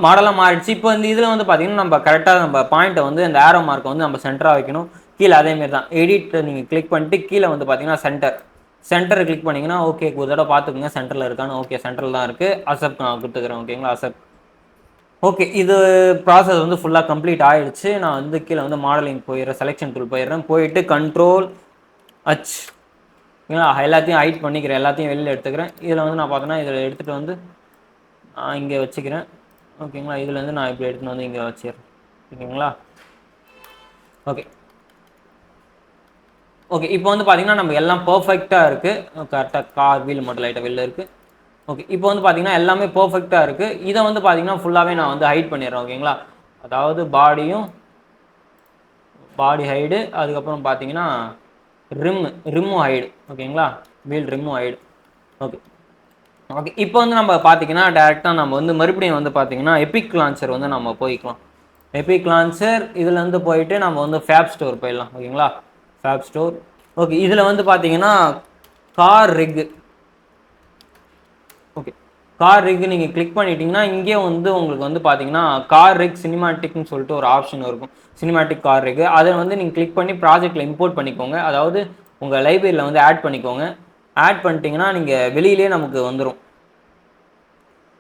மாடலாக மாறிடுச்சு. இப்போ வந்து இதில் வந்து பார்த்தீங்கன்னா நம்ம கரெக்டாக நம்ம பாயிண்ட்டை வந்து அந்த ஆரோ மார்க்கை வந்து நம்ம சென்டராக வைக்கணும். கீழே அதேமாரி தான் எடிட் நீங்கள் கிளிக் பண்ணிட்டு கீழே வந்து பார்த்தீங்கன்னா சென்டரை கிளிக் பண்ணிங்கன்னா ஓகே, ஒரு தடவை பார்த்துக்குங்க சென்டரில் இருக்கான்னு. ஓகே, சென்டரில் தான் இருக்குது. அக்செப்ட் நான் கொடுத்துக்கிறேன். ஓகேங்களா? அக்செப்ட். ஓகே, இது ப்ராசஸ் வந்து ஃபுல்லாக கம்ப்ளீட் ஆகிடுச்சு. நான் வந்து கீழே வந்து மாடலிங் போயிடுறேன், செலெக்ஷன் டூல் போயிடுறேன். போயிட்டு கண்ட்ரோல் ஹச் ஓகேங்களா, எல்லாத்தையும் ஹைட் பண்ணிக்கிறேன், எல்லாத்தையும் வெளியில் எடுத்துக்கிறேன். இதில் வந்து நான் பார்த்தோன்னா இதில் எடுத்துகிட்டு வந்து நான் இங்கே வச்சுக்கிறேன். ஓகேங்களா? இதுலேருந்து நான் இப்படி எடுத்துகிட்டு வந்து இங்கே வச்சிடுறேன். ஓகேங்களா? ஓகே ஓகே, இப்போ வந்து பார்த்தீங்கன்னா நம்ம எல்லாம் பர்ஃபெக்டாக இருக்குது. கரெக்டாக கார் வீல் மட்டும் லைட்டாக வெளில இருக்குது. ஓகே, இப்போ வந்து பார்த்தீங்கன்னா எல்லாமே பர்ஃபெக்டாக இருக்குது. இதை வந்து பார்த்தீங்கன்னா ஃபுல்லாகவே நான் வந்து ஹைட் பண்ணிடுறேன். ஓகேங்களா? அதாவது பாடி ஹைடு, அதுக்கப்புறம் பார்த்தீங்கன்னா ரிம்மும் ஹைடு. ஓகேங்களா? வீல் ரிம்மும் ஹைடு. ஓகே ஓகே, இப்போ வந்து நம்ம பார்த்தீங்கன்னா டேரெக்டாக நம்ம வந்து மறுபடியும் வந்து பார்த்தீங்கன்னா எபிக் லான்ச்சர் வந்து நம்ம போய்க்கலாம். எபிக் லான்ச்சர் இதுலேருந்து போயிட்டு நம்ம வந்து ஃபேப் ஸ்டோர் போயிடலாம். ஓகேங்களா? ஃபேப் ஸ்டோர். ஓகே, இதில் வந்து பார்த்தீங்கன்னா car rig. Okay, car rig நீங்கள் கிளிக் பண்ணிட்டீங்கன்னா இங்கே வந்து உங்களுக்கு வந்து பார்த்தீங்கன்னா கார் ரிக் சினிமாட்டிக்னு சொல்லிட்டு ஒரு ஆப்ஷன் இருக்கும். சினிமாட்டிக் கார் ரிக் அதை வந்து நீங்கள் கிளிக் பண்ணி ப்ராஜெக்டில் இம்போர்ட் பண்ணிக்கோங்க. அதாவது உங்கள் லைப்ரரியில் வந்து ஆட் பண்ணிக்கோங்க. ஆட் பண்ணிட்டீங்கன்னா நீங்கள் வெளியிலே நமக்கு வந்துடும்.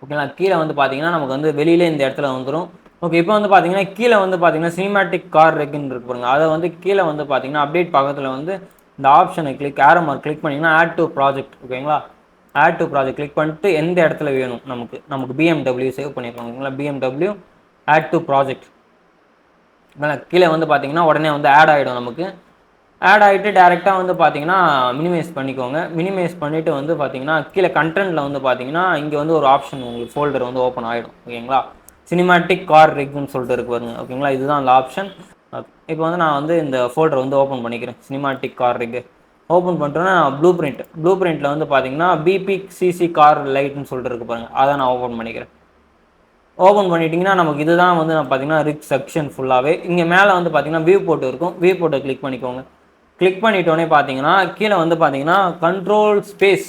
ஓகேங்களா? கீழே வந்து பார்த்தீங்கன்னா நமக்கு வந்து வெளியிலே இந்த இடத்துல வந்துடும். ஓகே, இப்போ வந்து பார்த்தீங்கன்னா கீழே வந்து பார்த்தீங்கன்னா சினிமாட்டிக் கார் ரெக்குன்னு இருக்கு பாருங்க. அதை வந்து கீழே வந்து பார்த்தீங்கன்னா அப்டேட் பக்கத்தில் வந்து இந்த ஆப்ஷனை ஆரோ மார்க் கிளிக் பண்ணிங்கன்னா ஆட் டு ப்ராஜெக்ட். ஓகேங்களா? ஆட் டு ப்ராஜெக்ட் கிளிக் பண்ணிட்டு எந்த இடத்துல வேணும் நமக்கு BMW சேவ் பண்ணியிருக்கோம். ஓகேங்களா? BMW add to project. கீழே வந்து பார்த்தீங்கன்னா உடனே வந்து ஆட் ஆகிடும். நமக்கு ஆட் ஆகிட்டு டேரெக்டாக வந்து பார்த்தீங்கன்னா மினிமைஸ் பண்ணிக்கோங்க. மினிமைஸ் பண்ணிவிட்டு வந்து பார்த்தீங்கன்னா கீழே கண்டென்ட்டில் வந்து பார்த்தீங்கன்னா இங்கே வந்து ஒரு ஆப்ஷன் உங்களுக்கு ஃபோல்டர் வந்து ஓப்பன் ஆகிடும். ஓகேங்களா? சினிமாட்டிக் கார் ரிக்னு சொல்லிட்டு இருக்கு பாருங்க. ஓகேங்களா? இதுதான் அந்த ஆப்ஷன். இப்போ வந்து நான் வந்து இந்த ஃபோல்டரை வந்து ஓப்பன் பண்ணிக்கிறேன். சினிமாட்டிக் கார் ரிக் ஓப்பன் பண்ணிட்டோன்னா ப்ளூ பிரிண்ட்டில் வந்து பார்த்தீங்கன்னா BPCC கார் லைட்னு சொல்லிட்டு இருக்கு பாருங்க. அதை நான் ஓப்பன் பண்ணிக்கிறேன். ஓப்பன் பண்ணிட்டீங்கன்னா நமக்கு இதுதான் வந்து நான் பார்த்தீங்கன்னா ரிக் செக்ஷன் ஃபுல்லாகவே. இங்கே மேலே வந்து பார்த்தீங்கன்னா வியூ போட்டு இருக்கும். வியூ போட்டை கிளிக் பண்ணிக்கோங்க. கிளிக் பண்ணிட்டோன்னே பார்த்தீங்கன்னா கீழே வந்து பார்த்தீங்கன்னா கண்ட்ரோல் ஸ்பேஸ்.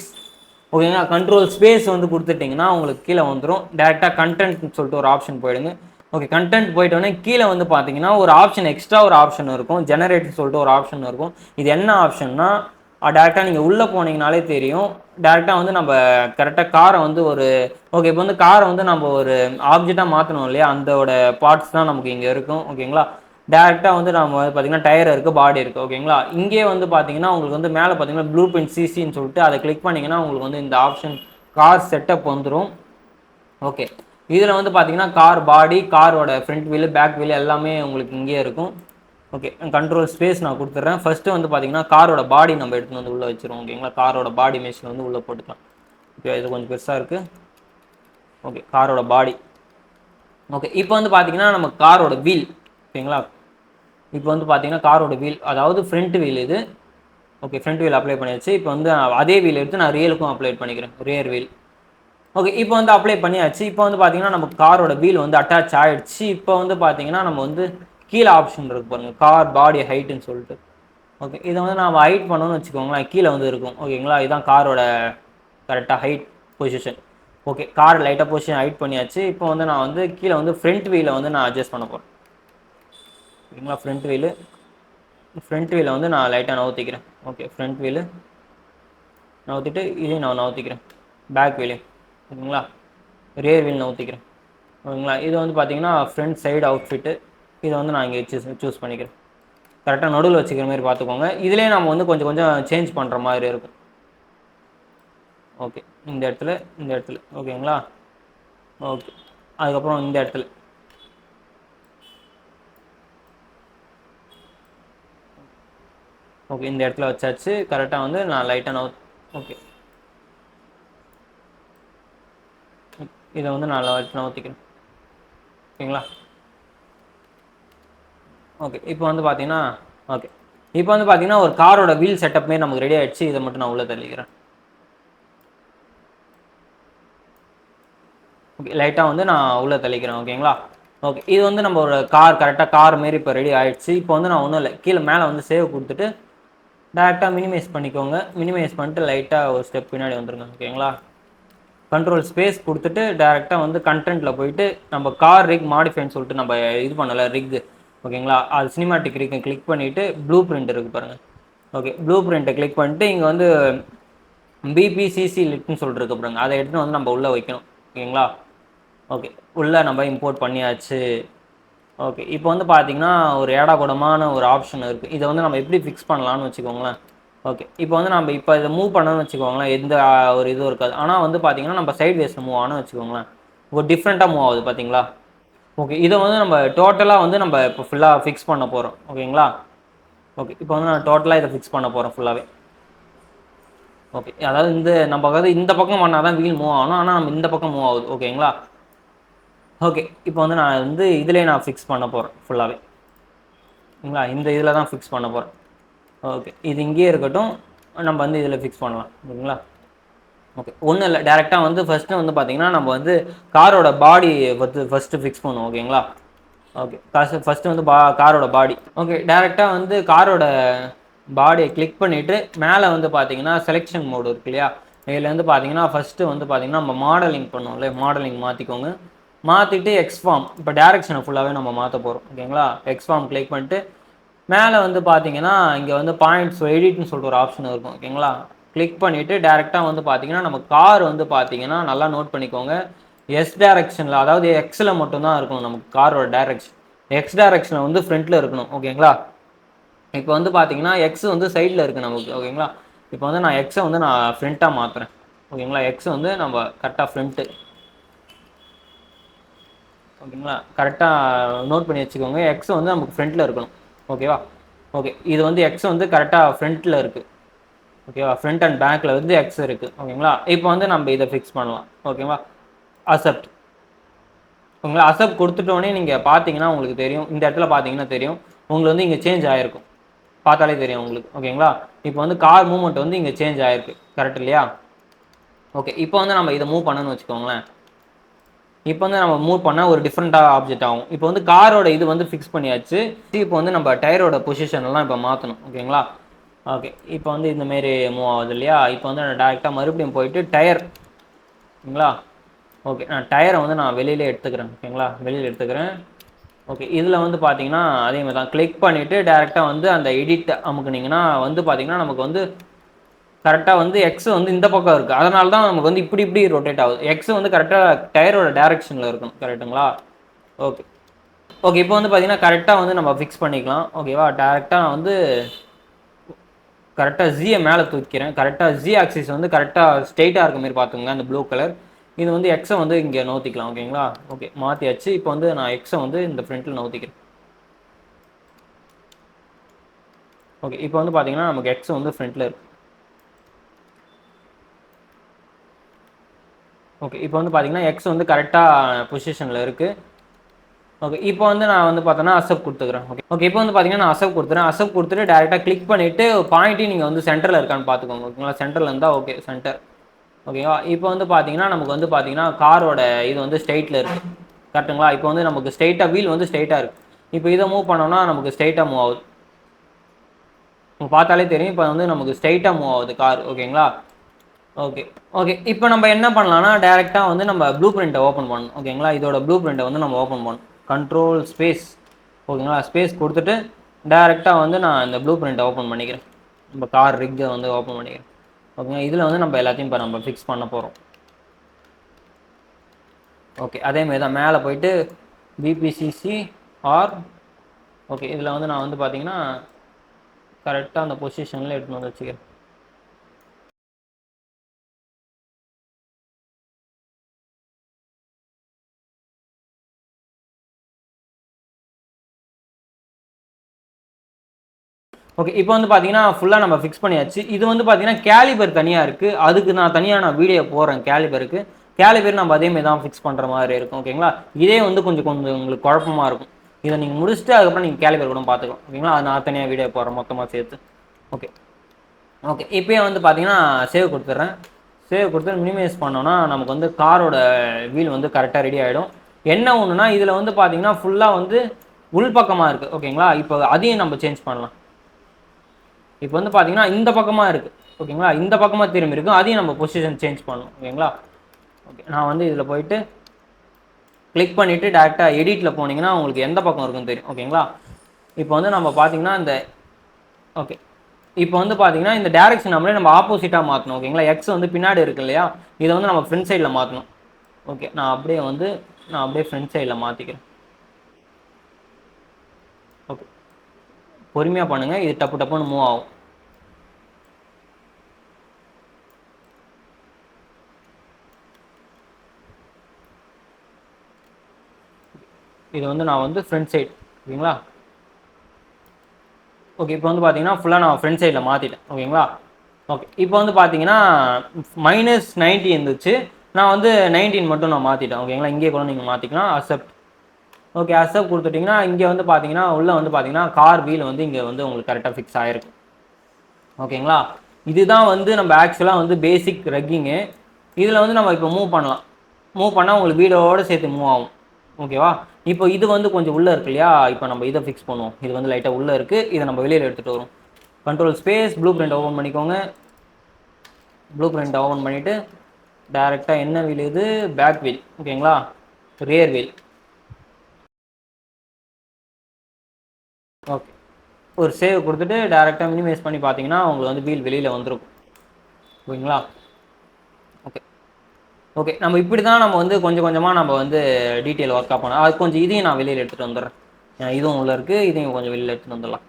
ஓகேங்களா? கண்ட்ரோல் ஸ்பேஸ் வந்து கொடுத்துட்டிங்கன்னா உங்களுக்கு கீழே வந்துடும். டேரெக்டாக கண்டென்ட்னு சொல்லிட்டு ஒரு ஆப்ஷன் போயிடுங்க. ஓகே, கண்டென்ட் போயிட்டோன்னே கீழே வந்து பார்த்தீங்கன்னா ஒரு ஆப்ஷன் எக்ஸ்ட்ரா ஒரு ஆப்ஷன் இருக்கும். ஜெனரேட்னு சொல்லிட்டு ஒரு ஆப்ஷன் இருக்கும். இது என்ன ஆப்ஷன்னா டேரெக்டாக நீங்கள் உள்ளே போனீங்கனாலே தெரியும். டேரெக்டாக வந்து நம்ம கரெக்டாக காரை வந்து ஓகே, இப்போ வந்து காரை வந்து நம்ம ஒரு ஆப்ஜெக்டாக மாற்றணும் இல்லையா, அந்தோட பார்ட்ஸ் தான் நமக்கு இங்கே இருக்கும். ஓகேங்களா? டேரெக்டாக வந்து நம்ம பார்த்தீங்கன்னா டயர் இருக்குது, பாடி இருக்குது. ஓகேங்களா? இங்கே வந்து பார்த்தீங்கன்னா உங்களுக்கு வந்து மேலே பார்த்தீங்கன்னா ப்ளூ பிரிண்ட் சிசின்னு சொல்லிட்டு அதை கிளிக் பண்ணிங்கன்னா உங்களுக்கு வந்து இந்த ஆப்ஷன் கார் செட்டப் வந்துடும். ஓகே, இதில் வந்து பார்த்தீங்கன்னா கார் பாடி, காரோட ஃப்ரண்ட் வீலு, பேக் வீலு எல்லாமே உங்களுக்கு இங்கேயே இருக்கும். ஓகே, கண்ட்ரோல் ஸ்பேஸ் நான் கொடுத்துட்றேன். ஃபஸ்ட்டு வந்து பார்த்தீங்கன்னா காரோட பாடி நம்ம எடுத்துகிட்டு வந்து உள்ளே வச்சிருவோம். ஓகேங்களா? காரோட பாடி மெஷின் வந்து உள்ளே போட்டுக்கலாம். ஓகே, இது கொஞ்சம் பெருசாக இருக்குது. ஓகே, காரோட பாடி. ஓகே, இப்போ வந்து பார்த்தீங்கன்னா நம்ம காரோட வீல். ஓகேங்களா? இப்போ வந்து பார்த்தீங்கன்னா காரோட வீல், அதாவது ஃப்ரண்ட் வீல் இது. ஓகே, ஃப்ரண்ட் வீல் அப்ளை பண்ணியாச்சு. இப்போ வந்து அதே வீல் எடுத்து நான் ரியலுக்கும் அப்ளை பண்ணிக்கிறேன், ரியர் வீல். ஓகே, இப்போ வந்து அப்ளை பண்ணியாச்சு. இப்போ வந்து பார்த்தீங்கன்னா நம்ம காரோட வீல் வந்து அட்டாச் ஆகிடுச்சு. இப்போ வந்து பார்த்தீங்கன்னா நம்ம வந்து கீழே ஆப்ஷன் இருக்கு பாருங்கள், கார் பாடி ஹைட்டுன்னு சொல்லிட்டு. ஓகே, இதை வந்து நம்ம ஹைட் பண்ணணும்னு வச்சுக்கோங்களேன், கீழே வந்து இருக்கும். ஓகேங்களா? இதுதான் காரோட கரெக்டாக ஹைட் பொசிஷன். ஓகே, கார் லைட்டாக பொசிஷன் ஹைட் பண்ணியாச்சு. இப்போ வந்து நான் வந்து கீழே வந்து ஃப்ரண்ட் வீலை வந்து நான் அட்ஜஸ்ட் பண்ண போகிறேன். ஓகேங்களா? ஃப்ரண்ட் வீலை வந்து நான் லைட்டாக நவுத்திக்கிறேன். ஓகே, ஃப்ரண்ட் வீலு நவுத்திட்டு இதையும் நான் நவுத்திக்கிறேன். பேக் வீலையும். ஓகேங்களா? ரியர் வீல் நவுத்திக்கிறேன். ஓகேங்களா? இது வந்து பார்த்தீங்கன்னா ஃப்ரண்ட் சைடு அவுட்ஃபிட்டு. இதை வந்து நான் இங்கே சூஸ் பண்ணிக்கிறேன். கரெக்டாக நடுவில் வச்சுக்கிற மாதிரி பார்த்துக்கோங்க. இதிலே நம்ம வந்து கொஞ்சம் கொஞ்சம் சேஞ்ச் பண்ணுற மாதிரி இருக்கும். ஓகே, இந்த இடத்துல ஓகேங்களா? ஓகே, அதுக்கப்புறம் இந்த இடத்துல. ஓகே, இந்த இடத்துல வச்சாச்சு. கரெக்டாக வந்து நான் லைட்டாக ஓகே, இதை வந்து நான் நவுத்திக்கிறேன். ஓகேங்களா? ஓகே, இப்போ வந்து பார்த்தீங்கன்னா ஓகே, இப்போ வந்து பார்த்தீங்கன்னா ஒரு காரோட வீல் செட்டப்மே நமக்கு ரெடி ஆகிடுச்சு. இதை மட்டும் நான் உள்ளே தள்ளிக்கிறேன். ஓகே, லைட்டாக வந்து நான் உள்ளே தள்ளிக்கிறேன். ஓகேங்களா? ஓகே, இது வந்து நம்ம ஒரு கரெக்டாக கார் மாரி இப்போ ரெடி ஆகிடுச்சு. இப்போ வந்து நான் ஒன்றும் இல்லை, கீழே மேலே வந்து சேவ் கொடுத்துட்டு டேரெக்டாக மினிமைஸ் பண்ணிக்கோங்க. மினிமைஸ் பண்ணிட்டு லைட்டாக ஒரு ஸ்டெப் பின்னாடி வந்துருங்க. ஓகேங்களா? கண்ட்ரோல் ஸ்பேஸ் கொடுத்துட்டு டேரெக்டாக வந்து கண்டென்ட்டில் போயிட்டு நம்ம கார் ரிக் மாடிஃபைன்னு சொல்லிட்டு நம்ம இது பண்ணலை ரிக். ஓகேங்களா? அது சினிமாட்டிக் ரிக்கை கிளிக் பண்ணிவிட்டு ப்ளூ பிரிண்ட் இருக்குது பாருங்கள். ஓகே, ப்ளூ பிரிண்ட்டை கிளிக் பண்ணிட்டு இங்கே வந்து பிபிசிசி லிட்னு சொல்லிட்டு இருக்கு பாருங்க, அதை எடுத்துகிட்டு வந்து நம்ம உள்ளே வைக்கணும். ஓகேங்களா? ஓகே, உள்ளே நம்ம இம்போர்ட் பண்ணியாச்சு. ஓகே, இப்போ வந்து பார்த்தீங்கன்னா ஒரு ஏடாகூடமான ஒரு ஆப்ஷன் இருக்குது. இதை வந்து நம்ம எப்படி ஃபிக்ஸ் பண்ணலான்னு வச்சுக்கோங்களேன். ஓகே, இப்போ வந்து நம்ம இப்போ இதை மூவ் பண்ணணும்னு வச்சுக்கோங்களேன், எந்த ஒரு இதுவும் இருக்காது. ஆனால் வந்து பார்த்தீங்கன்னா நம்ம சைட் வேஸில் மூவ் ஆகணும்னு வச்சுக்கோங்களேன், ஒரு டிஃப்ரெண்ட்டாக மூவ் ஆகுது பார்த்தீங்களா? ஓகே, இதை வந்து நம்ம டோட்டலாக வந்து நம்ம இப்போ ஃபுல்லாக ஃபிக்ஸ் பண்ண போகிறோம். ஓகேங்களா? ஓகே, இப்போ வந்து நான் டோட்டலாக இதை ஃபிக்ஸ் பண்ண போகிறேன் ஃபுல்லாகவே. ஓகே, அதாவது இந்த பக்கம் பண்ணால் தான் வீல் மூவ் ஆகணும், ஆனால் நம்ம இந்த பக்கம் மூவ் ஆகுது. ஓகேங்களா? ஓகே, இப்போ வந்து நான் வந்து இதிலே நான் ஃபிக்ஸ் பண்ண போகிறேன் ஃபுல்லாகவே. ஓகேங்களா? இந்த இதில் தான் ஃபிக்ஸ் பண்ண போகிறேன். ஓகே, இது இங்கேயே இருக்கட்டும், நம்ம வந்து இதில் ஃபிக்ஸ் பண்ணலாம். ஓகேங்களா? ஓகே, ஒன்றும் இல்லை, டேரெக்டாக வந்து ஃபஸ்ட்டு வந்து பார்த்தீங்கன்னா நம்ம வந்து காரோட பாடி வந்து ஃபஸ்ட்டு ஃபிக்ஸ் பண்ணுவோம். ஓகேங்களா? ஓகே, ஃபஸ்ட்டு வந்து காரோட பாடி. ஓகே, டேரெக்டாக வந்து காரோட பாடியை கிளிக் பண்ணிவிட்டு மேலே வந்து பார்த்தீங்கன்னா செலெக்ஷன் மோடு இருக்கு இல்லையா, இதில் வந்து பார்த்தீங்கன்னா ஃபஸ்ட்டு வந்து பார்த்தீங்கன்னா நம்ம மாடலிங் பண்ணுவோம்ல, மாடலிங் மாற்றிக்கோங்க. மாற்றிட்டு எக்ஸ்ஃபார்ம், இப்போ டேரெக்ஷனை ஃபுல்லாகவே நம்ம மாற்ற போகிறோம். ஓகேங்களா? எக்ஸ்ஃபார்ம் கிளிக் பண்ணிட்டு மேலே வந்து பார்த்தீங்கன்னா இங்கே வந்து பாயிண்ட்ஸ் எடிட்னு சொல்லிட்டு ஒரு ஆப்ஷன் இருக்கும். ஓகேங்களா? கிளிக் பண்ணிவிட்டு டேரெக்டாக வந்து பார்த்தீங்கன்னா நம்ம கார் வந்து பார்த்தீங்கன்னா நல்லா நோட் பண்ணிக்கோங்க, எஸ் டேரெக்ஷனில், அதாவது எக்ஸில் மட்டும்தான் இருக்கணும் நமக்கு காரோட டேரெக்ஷன். எக்ஸ் டேரெக்ஷனில் வந்து ஃப்ரண்ட்டில் இருக்கணும். ஓகேங்களா? இப்போ வந்து பார்த்தீங்கன்னா எக்ஸ் வந்து சைடில் இருக்குது நமக்கு. ஓகேங்களா? இப்போ வந்து நான் எக்ஸை வந்து நான் ஃப்ரண்ட்டாக மாற்றுறேன். ஓகேங்களா? எக்ஸ் வந்து நம்ம கரெக்டாக ஃப்ரண்ட்டு. ஓகேங்களா? கரெக்டாக நோட் பண்ணி வச்சுக்கோங்க, எக்ஸ் வந்து நமக்கு ஃப்ரண்ட்டில் இருக்கணும். ஓகேவா? ஓகே, இது வந்து எக்ஸ் வந்து கரெக்டாக ஃப்ரண்ட்டில் இருக்குது. ஓகேவா? ஃப்ரண்ட் அண்ட் பேக்கில் வந்து எக்ஸ் இருக்குது. ஓகேங்களா? இப்போ வந்து நம்ம இதை ஃபிக்ஸ் பண்ணலாம். ஓகேவா? அக்செப்ட். உங்களை அக்செப்ட் கொடுத்துட்டோன்னே நீங்கள் பார்த்தீங்கன்னா உங்களுக்கு தெரியும், இந்த இடத்துல பார்த்தீங்கன்னா தெரியும் உங்களுக்கு வந்து இங்கே சேஞ்ச் ஆகிருக்கும், பார்த்தாலே தெரியும் உங்களுக்கு. ஓகேங்களா? இப்போ வந்து கார் மூவ்மெண்ட் வந்து இங்கே சேஞ்ச் ஆகிருக்கு, கரெக்ட் இல்லையா? ஓகே, இப்போ வந்து நம்ம இதை மூவ் பண்ணணும்னு வச்சுக்கோங்களேன். இப்போ வந்து நம்ம மூவ் பண்ணால் ஒரு டிஃப்ரெண்ட்டாக ஆப்ஜெக்ட் ஆகும். இப்போ வந்து காரோட இது வந்து ஃபிக்ஸ் பண்ணியாச்சு. இப்போ வந்து நம்ம டயரோட பொசிஷன் எல்லாம் இப்போ மாற்றணும். ஓகேங்களா? ஓகே, இப்போ வந்து இந்தமாரி மூவ் ஆகுது இல்லையா? இப்போ வந்து நான் டேரெக்டாக மறுபடியும் போயிட்டு டயர். ஓகேங்களா? ஓகே, நான் டயரை வந்து நான் வெளியிலே எடுத்துக்கிறேன். ஓகேங்களா? வெளியில் எடுத்துக்கிறேன். ஓகே, இதில் வந்து பார்த்தீங்கன்னா அதே மாதிரி தான் கிளிக் பண்ணிவிட்டு டேரெக்டாக வந்து அந்த எடிட் அமுக்குனிங்கன்னா வந்து பார்த்தீங்கன்னா நமக்கு வந்து கரெக்டாக வந்து எக்ஸ் வந்து இந்த பக்கம் இருக்குது, அதனால தான் நமக்கு வந்து இப்படி ரொட்டேட் ஆகுது. எக்ஸ் வந்து கரெக்டாக டயரோட டேரெக்ஷனில் இருக்கும். கரெக்டுங்களா? ஓகே, ஓகே இப்போ வந்து பார்த்தீங்கன்னா கரெக்டாக வந்து நம்ம ஃபிக்ஸ் பண்ணிக்கலாம். ஓகேவா? டேரெக்டாக நான் வந்து கரெக்டாக ஜியை மேலே தூக்கிறேன். கரெக்டாக ஜி ஆக்சிஸ் வந்து கரெக்டாக ஸ்ட்ரெயிட்டாக இருக்க மாதிரி பார்த்துங்க அந்த ப்ளூ கலர். இது வந்து எக்ஸை வந்து இங்கே நவுத்திக்கலாம். ஓகேங்களா? ஓகே மாற்றியாச்சு. இப்போ வந்து நான் எக்ஸை வந்து இந்த ஃப்ரண்ட்டில் நவுத்திக்கிறேன். ஓகே இப்போ வந்து பார்த்தீங்கன்னா நமக்கு எக்ஸ் வந்து ஃப்ரண்ட்டில் இருக்கு. ஓகே இப்போ வந்து பார்த்தீங்கன்னா எக்ஸ் வந்து கரெக்டாக பொசிஷனில் இருக்குது. ஓகே இப்போ வந்து நான் வந்து பார்த்தோன்னா அசப்ட் கொடுத்துக்கிறேன். ஓகே இப்போ வந்து பார்த்தீங்கன்னா நான் அசப்ட் கொடுத்துறேன். அசப்ட் கொடுத்துட்டு டேரெக்டாக கிளிக் பண்ணிவிட்டு பாயிண்ட்டையும் நீங்கள் வந்து சென்டரில் இருக்கான்னு பார்த்துக்கோங்க. ஓகேங்களா? சென்டரில் இருந்தால் ஓகே சென்டர். ஓகேவா? இப்போ வந்து பார்த்தீங்கன்னா நமக்கு வந்து பார்த்தீங்கன்னா காரோட இது வந்து ஸ்ட்ரெயிட்டில் இருக்குது. கரெக்டுங்களா? இப்போ வந்து நமக்கு ஸ்ட்ரெயிட்டாக வீல் வந்து ஸ்ட்ரெயிட்டாக இருக்குது. இப்போ இதை மூவ் பண்ணோம்னா நமக்கு ஸ்ட்ரெயிட்டாக மூவ் ஆகுது. உங்களுக்கு பார்த்தாலே தெரியும் இப்போ வந்து நமக்கு ஸ்ட்ரெயிட்டாக மூவ் ஆகுது கார். ஓகேங்களா? ஓகே ஓகே இப்போ நம்ம என்ன பண்ணலாம்னா டேரெக்டாக வந்து நம்ம ப்ளூ பிரிண்ட்டை ஓப்பன் பண்ணணும். ஓகேங்களா? இதோட ப்ளூ பிரிண்ட்டை வந்து நம்ம ஓப்பன் பண்ணணும். Control space. ஓகேங்களா? ஸ்பேஸ் கொடுத்துட்டு டேரெக்டாக வந்து நான் இந்த ப்ளூ பிரிண்ட்டை ஓப்பன் பண்ணிக்கிறேன். நம்ம கார் ரிக்கை வந்து ஓப்பன் பண்ணிக்கிறேன். ஓகேங்களா? இதில் வந்து நம்ம எல்லாத்தையும் இப்போ நம்ம ஃபிக்ஸ் பண்ண போகிறோம். ஓகே அதேமாரி தான் மேலே போயிட்டு பிபிசிசி ஆர் ஓகே இதில் வந்து நான் வந்து பார்த்தீங்கன்னா கரெக்டாக அந்த பொசிஷனில் எடுத்துன்னு வந்து வச்சுக்கிறேன். ஓகே இப்போ வந்து பார்த்தீங்கன்னா ஃபுல்லாக நம்ம ஃபிக்ஸ் பண்ணியாச்சு. இது வந்து பார்த்தீங்கன்னா கேலிபர் தனியாக இருக்குது. அதுக்கு நான் தனியாக நான் வீடியோ போடுறேன் கேலிபருக்கு. கேலிபர் நம்ம அதேமாரி தான் ஃபிக்ஸ் பண்ணுற மாதிரி இருக்கும். ஓகேங்களா? இதே வந்து கொஞ்சம் கொஞ்சம் உங்களுக்கு குழப்பமாக இருக்கும். இதை நீங்கள் முடிச்சுட்டு அதுக்கப்புறம் நீங்கள் கேலிபர் கூட பார்த்துக்கலாம். ஓகேங்களா? அது நான் தனியாக வீடியோ போடுறேன் மொத்தமாக சேர்த்து. ஓகே ஓகே இப்போயே வந்து பார்த்தீங்கன்னா சேவ் கொடுத்துட்றேன். சேவ் கொடுத்து மினிமைஸ் பண்ணோன்னா நமக்கு வந்து காரோட வீல் வந்து கரெக்டாக ரெடி ஆகிடும். என்ன ஒன்றுனா இதில் வந்து பார்த்தீங்கன்னா ஃபுல்லாக வந்து உள்பக்கமாக இருக்குது. ஓகேங்களா? இப்போ அதையும் நம்ம சேஞ்ச் பண்ணலாம். இப்போ வந்து பார்த்தீங்கன்னா இந்த பக்கமாக இருக்குது. ஓகேங்களா? இந்த பக்கமாக திரும்பி இருக்கும். அதையும் நம்ம பொசிஷன் சேஞ்ச் பண்ணணும். ஓகேங்களா? ஓகே நான் வந்து இதில் போயிட்டு கிளிக் பண்ணிவிட்டு டேரெக்டாக எடிட்டில் போனீங்கன்னா உங்களுக்கு எந்த பக்கம் இருக்குன்னு தெரியும். ஓகேங்களா? இப்போ வந்து நம்ம பார்த்தீங்கன்னா இந்த ஓகே இப்போ வந்து பார்த்தீங்கன்னா இந்த டேரெக்ஷன் நம்மளே நம்ம ஆப்போசிட்டாக மாற்றணும். ஓகேங்களா? எக்ஸ் வந்து பின்னாடி இருக்கு இல்லையா? இதை வந்து நம்ம ஃப்ரண்ட் சைடில் மாற்றணும். ஓகே நான் அப்படியே ஃப்ரண்ட் சைடில் மாற்றிக்கிறேன். ஓகே பொறுமையாக பண்ணுங்கள். இது டப்பு டப்புன்னு மூவ் ஆகும். இது வந்து நான் வந்து ஃப்ரண்ட் சைடு. ஓகேங்களா? ஓகே இப்போ வந்து பார்த்தீங்கன்னா ஃபுல்லாக நான் ஃப்ரண்ட் சைடில் மாற்றிட்டேன். ஓகேங்களா? ஓகே இப்போ வந்து பார்த்தீங்கன்னா -90 இருந்துச்சு. நான் வந்து 19 மட்டும் நான் மாற்றிட்டேன். ஓகேங்களா? இங்கே கூட நீங்கள் மாற்றிக்கலாம். அக்செப்ட். ஓகே அக்செப்ட் கொடுத்துட்டிங்கன்னா இங்கே வந்து பார்த்தீங்கன்னா உள்ளே வந்து பார்த்தீங்கன்னா கார் வீல் வந்து இங்கே வந்து உங்களுக்கு கரெக்டாக ஃபிக்ஸ் ஆகிருக்கு. ஓகேங்களா? இதுதான் வந்து நம்ம ஆக்சுவலாக வந்து பேசிக் ரக்கிங்கு. இதில் வந்து நம்ம இப்போ மூவ் பண்ணலாம். மூவ் பண்ணால் உங்களுக்கு வீடோடு சேர்த்து மூவ் ஆகும். ஓகேவா? இப்போ இது வந்து கொஞ்சம் உள்ளே இருக்கு இல்லையா? இப்போ நம்ம இதை ஃபிக்ஸ் பண்ணுவோம். இது வந்து லைட்டாக உள்ளே இருக்குது. இதை நம்ம வெளியில் எடுத்துகிட்டு வரும். Control space blue print open பண்ணிக்கோங்க. ப்ளூ பிரிண்ட் ஓப்பன் பண்ணிவிட்டு டேரெக்டாக என்ன வீல் இது? Back wheel. ஓகேங்களா? Rear wheel. ஓகே ஒரு சேவ் கொடுத்துட்டு டேரெக்டாக மினிமைஸ் பண்ணி பார்த்தீங்கன்னா உங்களுக்கு வந்து வீல் வெளியில் வந்துருக்கும். ஓகேங்களா? ஓகே ஓகே நம்ம இப்படி தான் நம்ம வந்து கொஞ்சம் கொஞ்சமாக நம்ம வந்து டீட்டெயில் ஒர்க் ஆப் பண்ணோம். அது கொஞ்சம் இதையும் நான் வெளியில் எடுத்துகிட்டு வந்துடுறேன். இதுவும் உள்ளே இருக்குது. இதையும் கொஞ்சம் வெளியில் எடுத்துகிட்டு வந்துடலாம்.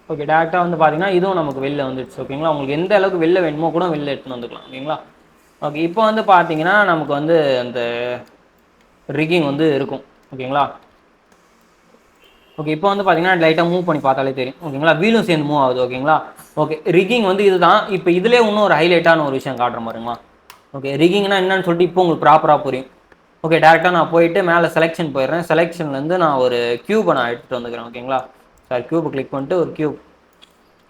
ஓகே டேரெக்டாக வந்து பார்த்தீங்கன்னா இதுவும் நமக்கு வெளில வந்துடுச்சு. ஓகேங்களா? உங்களுக்கு எந்த அளவுக்கு வெளில வேணுமோ கூட வெளில எடுத்துகிட்டு வந்துக்கலாம். ஓகேங்களா? ஓகே இப்போ வந்து பார்த்தீங்கன்னா நமக்கு வந்து அந்த ரிக்கிங் வந்து இருக்கும். ஓகேங்களா? ஓகே இப்போ வந்து பார்த்தீங்கன்னா லைட்டாக மூவ் பண்ணி பார்த்தாலே தெரியும். ஓகேங்களா? வீலும் சேர்ந்து மூவ் ஆகுது. ஓகேங்களா? ஓகே ரிக்கிங் வந்து இதுதான். இப்போ இதிலே இன்னும் ஒரு ஹைலைட்டான ஒரு விஷயம் காட்டுற பாருங்களா? ஓகே ரிக்கிங்னா என்னன்னு சொல்லிட்டு இப்போ உங்களுக்கு ப்ராப்பராக புரியும். ஓகே டேரெக்டாக நான் போயிட்டு மேலே செலெக்ஷன் போயிடுறேன். செலெக்ஷன்லேருந்து நான் ஒரு க்யூபை நான் எடுத்துகிட்டு வந்துக்கிறேன். ஓகேங்களா? சார் க்யூபை கிளிக் பண்ணிட்டு ஒரு க்யூப்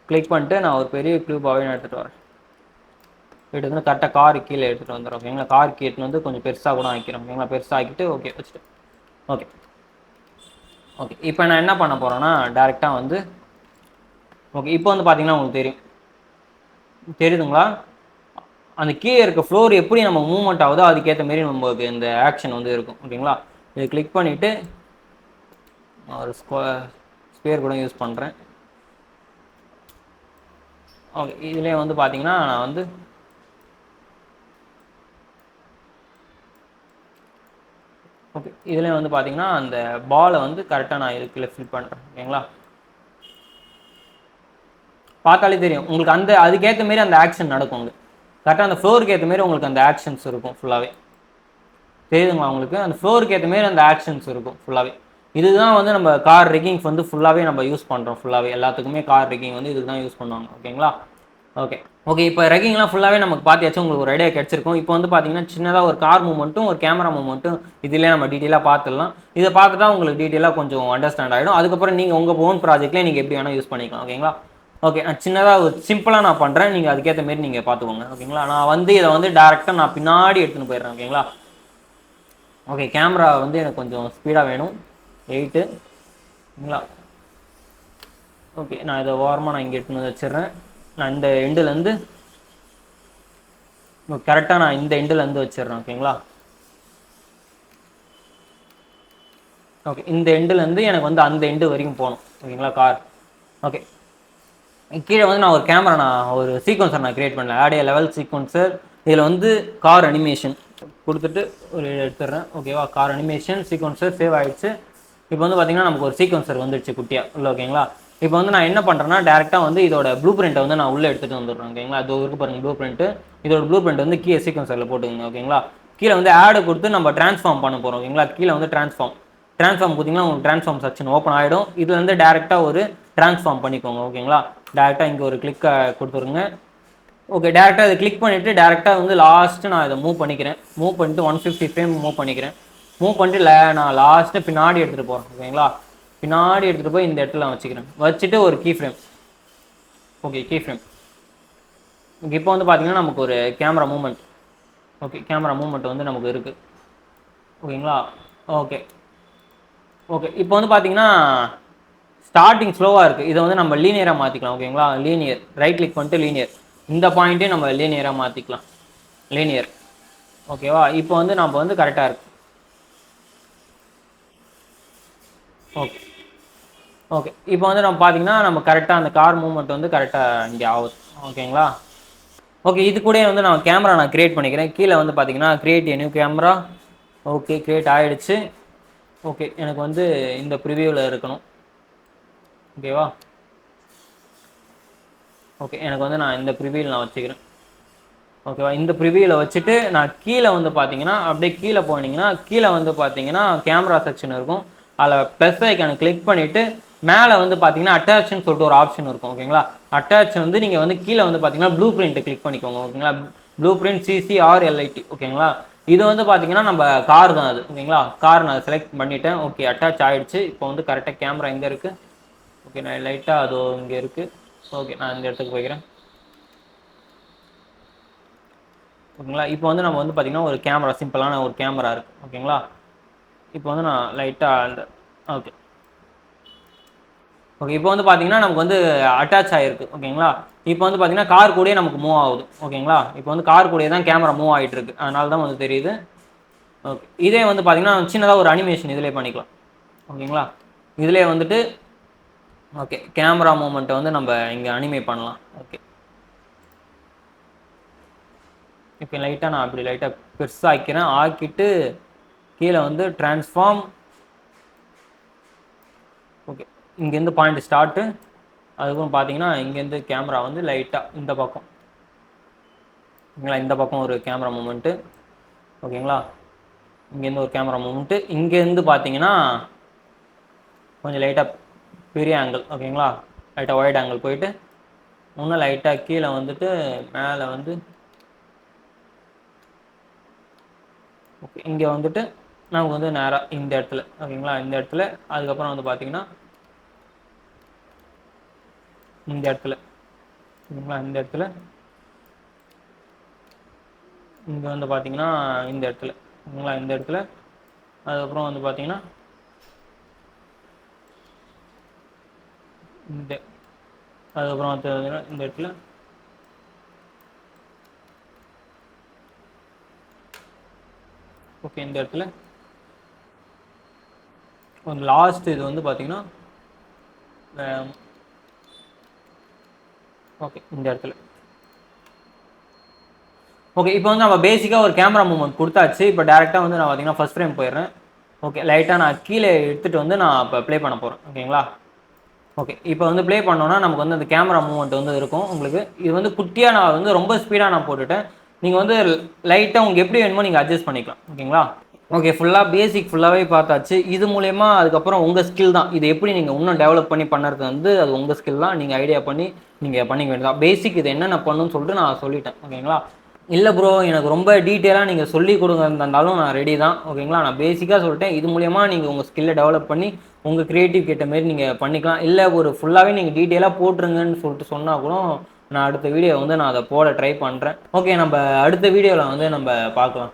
கிளிக் பண்ணிட்டு நான் ஒரு பெரிய க்யூபாகவே நான் எடுத்துகிட்டு வரேன். எடுத்து வந்து கரெக்டாக கார் கீழே எடுத்துகிட்டு வந்துடுறோம். ஓகேங்களா? கார் கீழே வந்து கொஞ்சம் பெருசாக கூட ஆக்கிக்கிறோம். ஓகேங்களா? பெருசாக ஆக்கிட்டு ஓகே வச்சுட்டு ஓகே ஓகே இப்போ நான் என்ன பண்ண போகிறேன்னா டேரெக்டாக வந்து ஓகே இப்போ வந்து பார்த்தீங்கன்னா உங்களுக்கு தெரியுதுங்களா? அந்த கீழே இருக்க ஃப்ளோர் எப்படி நம்ம மூவ்மெண்ட் ஆகுதோ அதுக்கேற்ற மாரி நமக்கு இந்த ஆக்ஷன் வந்து இருக்கும். ஓகேங்களா? இதை கிளிக் பண்ணிவிட்டு ஒரு ஸ்கொயர் கூட யூஸ் பண்ணுறேன். ஓகே இதுலேயே வந்து பார்த்தீங்கன்னா நான் வந்து ஓகே இதில் வந்து பார்த்தீங்கன்னா அந்த பாலை வந்து கரெக்டாக நான் இதுக்குள்ளே ஃபில் பண்ணுறேன். ஓகேங்களா, பார்த்தாலே தெரியும் உங்களுக்கு அந்த அதுக்கேற்ற மாரி அந்த ஆக்ஷன் நடக்கும். கரெக்டாக அந்த ஃப்ளோருக்கு ஏற்ற மாரி உங்களுக்கு அந்த ஆக்ஷன்ஸ் இருக்கும் ஃபுல்லாகவே. தெரியுதுங்களா உங்களுக்கு? அந்த ஃப்ளோருக்கு ஏற்ற மாரி அந்த ஆக்ஷன்ஸ் இருக்கும் ஃபுல்லாகவே. இதுதான் வந்து நம்ம கார் ரிக்கிங்ஸ் வந்து ஃபுல்லாகவே நம்ம யூஸ் பண்ணுறோம். ஃபுல்லாகவே எல்லாத்துக்குமே கார் ரிக்கிங் வந்து இதுக்கு தான் யூஸ் பண்ணுவாங்க. ஓகேங்களா, ஓகே ஓகே இப்போ ரெக்கிங்லாம் ஃபுல்லாகவே நமக்கு பார்த்தியாச்சும், உங்களுக்கு ஒரு ஐடியா கிடச்சிருக்கும். இப்போ வந்து பார்த்தீங்கன்னா சின்னதாக ஒரு கார் மூவ்மெண்ட்டும் ஒரு கேமரா மூவ்மெண்ட்டும் இதிலே நம்ம டீட்டெயிலாக பார்த்துடலாம். இதை பார்த்துட்டா உங்களுக்கு டீட்டெயிலாக கொஞ்சம் அண்டர்ஸ்டாண்ட் ஆகிடும். அதுக்கப்புறம் நீங்கள் உங்கள் ஓன் ப்ராஜெக்ட்லேயே நீங்கள் எப்படி வேணால் யூஸ் பண்ணிக்கலாம். ஓகேங்களா, ஓகே நான் சின்னதாக ஒரு சிம்பிளாக நான் பண்ணுறேன், நீங்கள் அதுக்கேற்ற மாரி நீங்கள் பார்த்துக்கோங்க. ஓகேங்களா, நான் வந்து இதை வந்து டேரெக்டாக நான் பின்னாடி எடுத்துன்னு போயிடுறேன். ஓகேங்களா, ஓகே கேமரா வந்து எனக்கு கொஞ்சம் ஸ்பீடாக வேணும். 8ங்களா, ஓகே நான் இதை ஓரமாக நான் இங்கே எடுத்துன்னு வந்து வச்சிடுறேன். நான் இந்த எண்டுலேருந்து கரெக்டாக நான் இந்த எண்டுலேருந்து வச்சிடுறேன். ஓகேங்களா, ஓகே இந்த எண்டுலேருந்து எனக்கு வந்து அந்த எண்டு வரைக்கும் போகணும். ஓகேங்களா கார், ஓகே கீழே வந்து நான் ஒரு கேமரா நான் ஒரு சீக்வன்சர் நான் கிரியேட் பண்ணல, ஆடியோ லெவல் சீக்வன்சர். இதில் வந்து கார் அனிமேஷன் கொடுத்துட்டு ஒரு எடுத்துடுறேன். ஓகேவா, கார் அனிமேஷன் சீக்வன்சர் சேவ் ஆகிடுச்சு. இப்போ வந்து பார்த்தீங்கன்னா நமக்கு ஒரு சீக்வன்சர் வந்துடுச்சு குட்டியா உள்ள. ஓகேங்களா, இப்போ வந்து நான் என்ன பண்ணுறேன்னா டேரெக்டாக வந்து இதோட ப்ளூ பிரிண்ட்டை வந்து நான் உள்ளே எடுத்துகிட்டு வந்துடுறேன். ஓகேங்களா, அது இருக்கு பாருங்கள் ப்ளூ பிரிண்ட்டு. இதோட ப்ளூ பிரிண்ட் வந்து கீழே சீக்வன்சரில் போட்டுக்கோங்க. ஓகேங்களா, கீழே வந்து ஆடை கொடுத்து நம்ம ட்ரான்ஸ்ஃபார்ம் பண்ண போகிறோம். ஓகேங்களா, கீழே வந்து ட்ரான்ஸ்ஃபார்ம் கொடுத்தீங்கன்னா உங்களுக்கு ட்ரான்ஸ்ஃபார்ம் செக்ஷன் ஓப்பன் ஆகிடும். இது வந்து டேரெக்டாக ஒரு ட்ரான்ஸ்ஃபார்ம் பண்ணிக்கோங்க. ஓகேங்களா, டேரெக்டாக இங்கே ஒரு கிளிக்கை கொடுத்துருங்க. ஓகே டேரெக்டாக இதை கிளிக் பண்ணிவிட்டு டேரெக்டாக வந்து லாஸ்ட்டு நான் இதை மூவ் பண்ணிக்கிறேன். மூவ் பண்ணிட்டு 150 ஃப்ரேம் மூவ் பண்ணிக்கிறேன். மூவ் பண்ணிட்டு நான் லாஸ்ட்டு பின்னாடி எடுத்துகிட்டு போகிறேன். ஓகேங்களா, பின்னாடி எடுத்துகிட்டு போய் இந்த இடத்துல வச்சுக்கிறேன். வச்சுட்டு ஒரு key frame. Okay key frame. இப்போ வந்து பார்த்தீங்கன்னா நமக்கு ஒரு camera movement. Okay camera movement வந்து நமக்கு இருக்குது. ஓகேங்களா, ஓகே ஓகே இப்போ வந்து பார்த்தீங்கன்னா ஸ்டார்டிங் ஸ்லோவாக இருக்குது. இதை வந்து நம்ம லீனியராக மாற்றிக்கலாம். ஓகேங்களா, லீனியர் ரைட் கிளிக் பண்ணிட்டு லீனியர், இந்த பாயிண்ட்டே நம்ம லீனியராக மாற்றிக்கலாம். லீனியர் ஓகேவா, இப்போ வந்து நம்ம வந்து கரெக்டாக இருக்கு. ஓகே ஓகே இப்போ வந்து நம்ம பார்த்தீங்கன்னா நம்ம கரெக்டாக அந்த கார் மூவ்மெண்ட் வந்து கரெக்டாக இங்கே ஆகுது. ஓகேங்களா, ஓகே இது கூட வந்து நான் கேமரா நான் கிரியேட் பண்ணிக்கிறேன். கீழே வந்து பார்த்தீங்கன்னா create new camera. Okay create ஆகிடுச்சு. ஓகே எனக்கு வந்து இந்த ப்ரிவியூவில் இருக்கணும். ஓகேவா, ஓகே எனக்கு வந்து நான் இந்த ப்ரிவியூவில் நான் வச்சுக்கிறேன். ஓகேவா, இந்த ப்ரிவியூவில் வச்சுட்டு நான் கீழே வந்து பார்த்தீங்கன்னா அப்படியே கீழே போனீங்கன்னா கீழே வந்து பார்த்தீங்கன்னா கேமரா செக்ஷன் இருக்கும். அதில் ப்ளஸ் ஐக்கானை கிளிக் பண்ணிவிட்டு மேலே வந்து பார்த்தீங்கன்னா அட்டாச்னு சொல்லிட்டு ஒரு ஆப்ஷன் இருக்கும். ஓகேங்களா, அட்டாச் வந்து நீங்கள் வந்து கீழே வந்து பார்த்தீங்கன்னா ப்ளூ பிரிண்ட்டை கிளிக் பண்ணிக்கோங்க. ஓகேங்களா, ப்ளூ பிரிண்ட் CCRLIT. ஓகேங்களா, இது வந்து பார்த்தீங்கன்னா நம்ம கார் தான் அது. ஓகேங்களா, கார் நான் செலக்ட் பண்ணிட்டேன். ஓகே அட்டாச் ஆகிடுச்சு. இப்போ வந்து கரெக்டாக கேமரா எங்கே இருக்குது? ஓகே நான் லைட்டாக அது இங்கே இருக்குது. ஓகே நான் இந்த இடத்துக்கு போய்க்கிறேன். ஓகேங்களா, இப்போ வந்து நம்ம வந்து பார்த்தீங்கன்னா ஒரு கேமரா சிம்பிளான ஒரு கேமரா இருக்குது. ஓகேங்களா, இப்போ வந்து நான் லைட்டாக அந்த ஓகே ஓகே இப்போ வந்து பார்த்தீங்கன்னா நமக்கு வந்து அட்டாச் ஆகிருக்கு. ஓகேங்களா, இப்போ வந்து பார்த்தீங்கன்னா கார் கூடயே நமக்கு மூவ் ஆகுது. ஓகேங்களா, இப்போ வந்து கார் கூடயே தான் கேமரா மூவ் ஆகிட்டு இருக்கு, அதனால தான் வந்து தெரியுது. ஓகே இதே வந்து பார்த்தீங்கன்னா சின்னதாக ஒரு அனிமேஷன் இதிலே பண்ணிக்கலாம். ஓகேங்களா, இதிலே வந்துட்டு ஓகே கேமரா மூமெண்ட்டை வந்து நம்ம இங்கே அனிமேட் பண்ணலாம். ஓகே இப்போ லைட்டாக நான் அப்படி லைட்டாக பெருசாக ஆக்கிறேன். ஆக்கிட்டு கீழே வந்து ட்ரான்ஸ்ஃபார்ம். ஓகே இங்கேருந்து பாயிண்ட் ஸ்டார்ட்டு. அதுக்கப்புறம் பார்த்தீங்கன்னா இங்கேருந்து கேமரா வந்து லைட்டாக இந்த பக்கம். ஓகேங்களா, இந்த பக்கம் ஒரு கேமரா மூமெண்ட்டு. ஓகேங்களா, இங்கேருந்து ஒரு கேமரா மூமெண்ட்டு. இங்கேருந்து பார்த்தீங்கன்னா கொஞ்சம் லைட்டாக பெரிய ஆங்கிள். ஓகேங்களா, லைட்டாக ஒயிட் ஆங்கிள் போயிட்டு இன்னும் லைட்டாக கீழே வந்துட்டு மேலே வந்து ஓகே இங்கே வந்துட்டு நமக்கு வந்து நேராக இந்த இடத்துல. ஓகேங்களா, இந்த இடத்துல அதுக்கப்புறம் வந்து பார்த்தீங்கன்னா இந்த இடத்துல. ஓகேங்களா, இந்த இடத்துல இங்கே வந்து பார்த்தீங்கன்னா இந்த இடத்துல. ஓகேங்களா, இந்த இடத்துல அதுக்கப்புறம் வந்து பார்த்தீங்கன்னா இந்த அதுக்கப்புறம் வந்து இந்த இடத்துல. ஓகே இந்த இடத்துல ஒரு லாஸ்ட் இது வந்து பார்த்தீங்கன்னா ஓகே இந்த இடத்துல. ஓகே இப்போ வந்து நம்ம பேசிக்காக ஒரு கேமரா மூவ்மெண்ட் கொடுத்தாச்சு. இப்போ டேரெக்டாக வந்து நான் பார்த்தீங்கன்னா ஃபஸ்ட் ஃப்ரேம் போயிடுறேன். ஓகே, லைட்டாக நான் கீழே எடுத்துகிட்டு வந்து நான் இப்போ ப்ளே பண்ண போகிறேன். ஓகேங்களா? ஓகே, இப்போ வந்து ப்ளே பண்ணோன்னா நமக்கு வந்து அந்த கேமரா மூவ்மெண்ட் வந்து இருக்கும் உங்களுக்கு. இது வந்து குட்டியாக நான் வந்து ரொம்ப ஸ்பீடாக நான் போட்டுட்டேன். நீங்கள் வந்து லைட்டாக உங்களுக்கு எப்படி வேணுமோ நீங்கள் அட்ஜஸ்ட் பண்ணிக்கலாம். ஓகேங்களா? ஓகே, ஃபுல்லாக பேசிக் ஃபுல்லாகவே பார்த்தாச்சு. இது மூலயமா அதுக்கப்புறம் உங்கள் ஸ்கில் தான். இது எப்படி நீங்கள் இன்னும் டெவலப் பண்ணி பண்ணுறது வந்து அது உங்கள் ஸ்கில் தான். நீங்கள் ஐடியா பண்ணி நீங்கள் பண்ணிக்க வேண்டியதான். பேசிக் இது என்னென்ன பண்ணணும்னு சொல்லிட்டு நான் சொல்லிட்டேன். ஓகேங்களா? இல்லை ப்ரோ, எனக்கு ரொம்ப டீட்டெயிலாக நீங்கள் சொல்லி கொடுங்கன்னாலும் நான் ரெடி தான். ஓகேங்களா? நான் பேசிக்காக சொல்லிட்டேன். இது மூலயமா நீங்கள் உங்கள் ஸ்கில்லை டெவலப் பண்ணி உங்கள் க்ரியேட்டிவ் கேட்ட மாரி நீங்கள் பண்ணிக்கலாம். இல்லை ஒரு ஃபுல்லாகவே நீங்கள் டீட்டெயிலாக போட்டுருங்கன்னு சொல்லிட்டு சொன்னால் கூட நான் அடுத்த வீடியோ வந்து நான் அதை போட ட்ரை பண்ணுறேன். ஓகே, நம்ம அடுத்த வீடியோவில் வந்து நம்ம பார்க்கலாம்.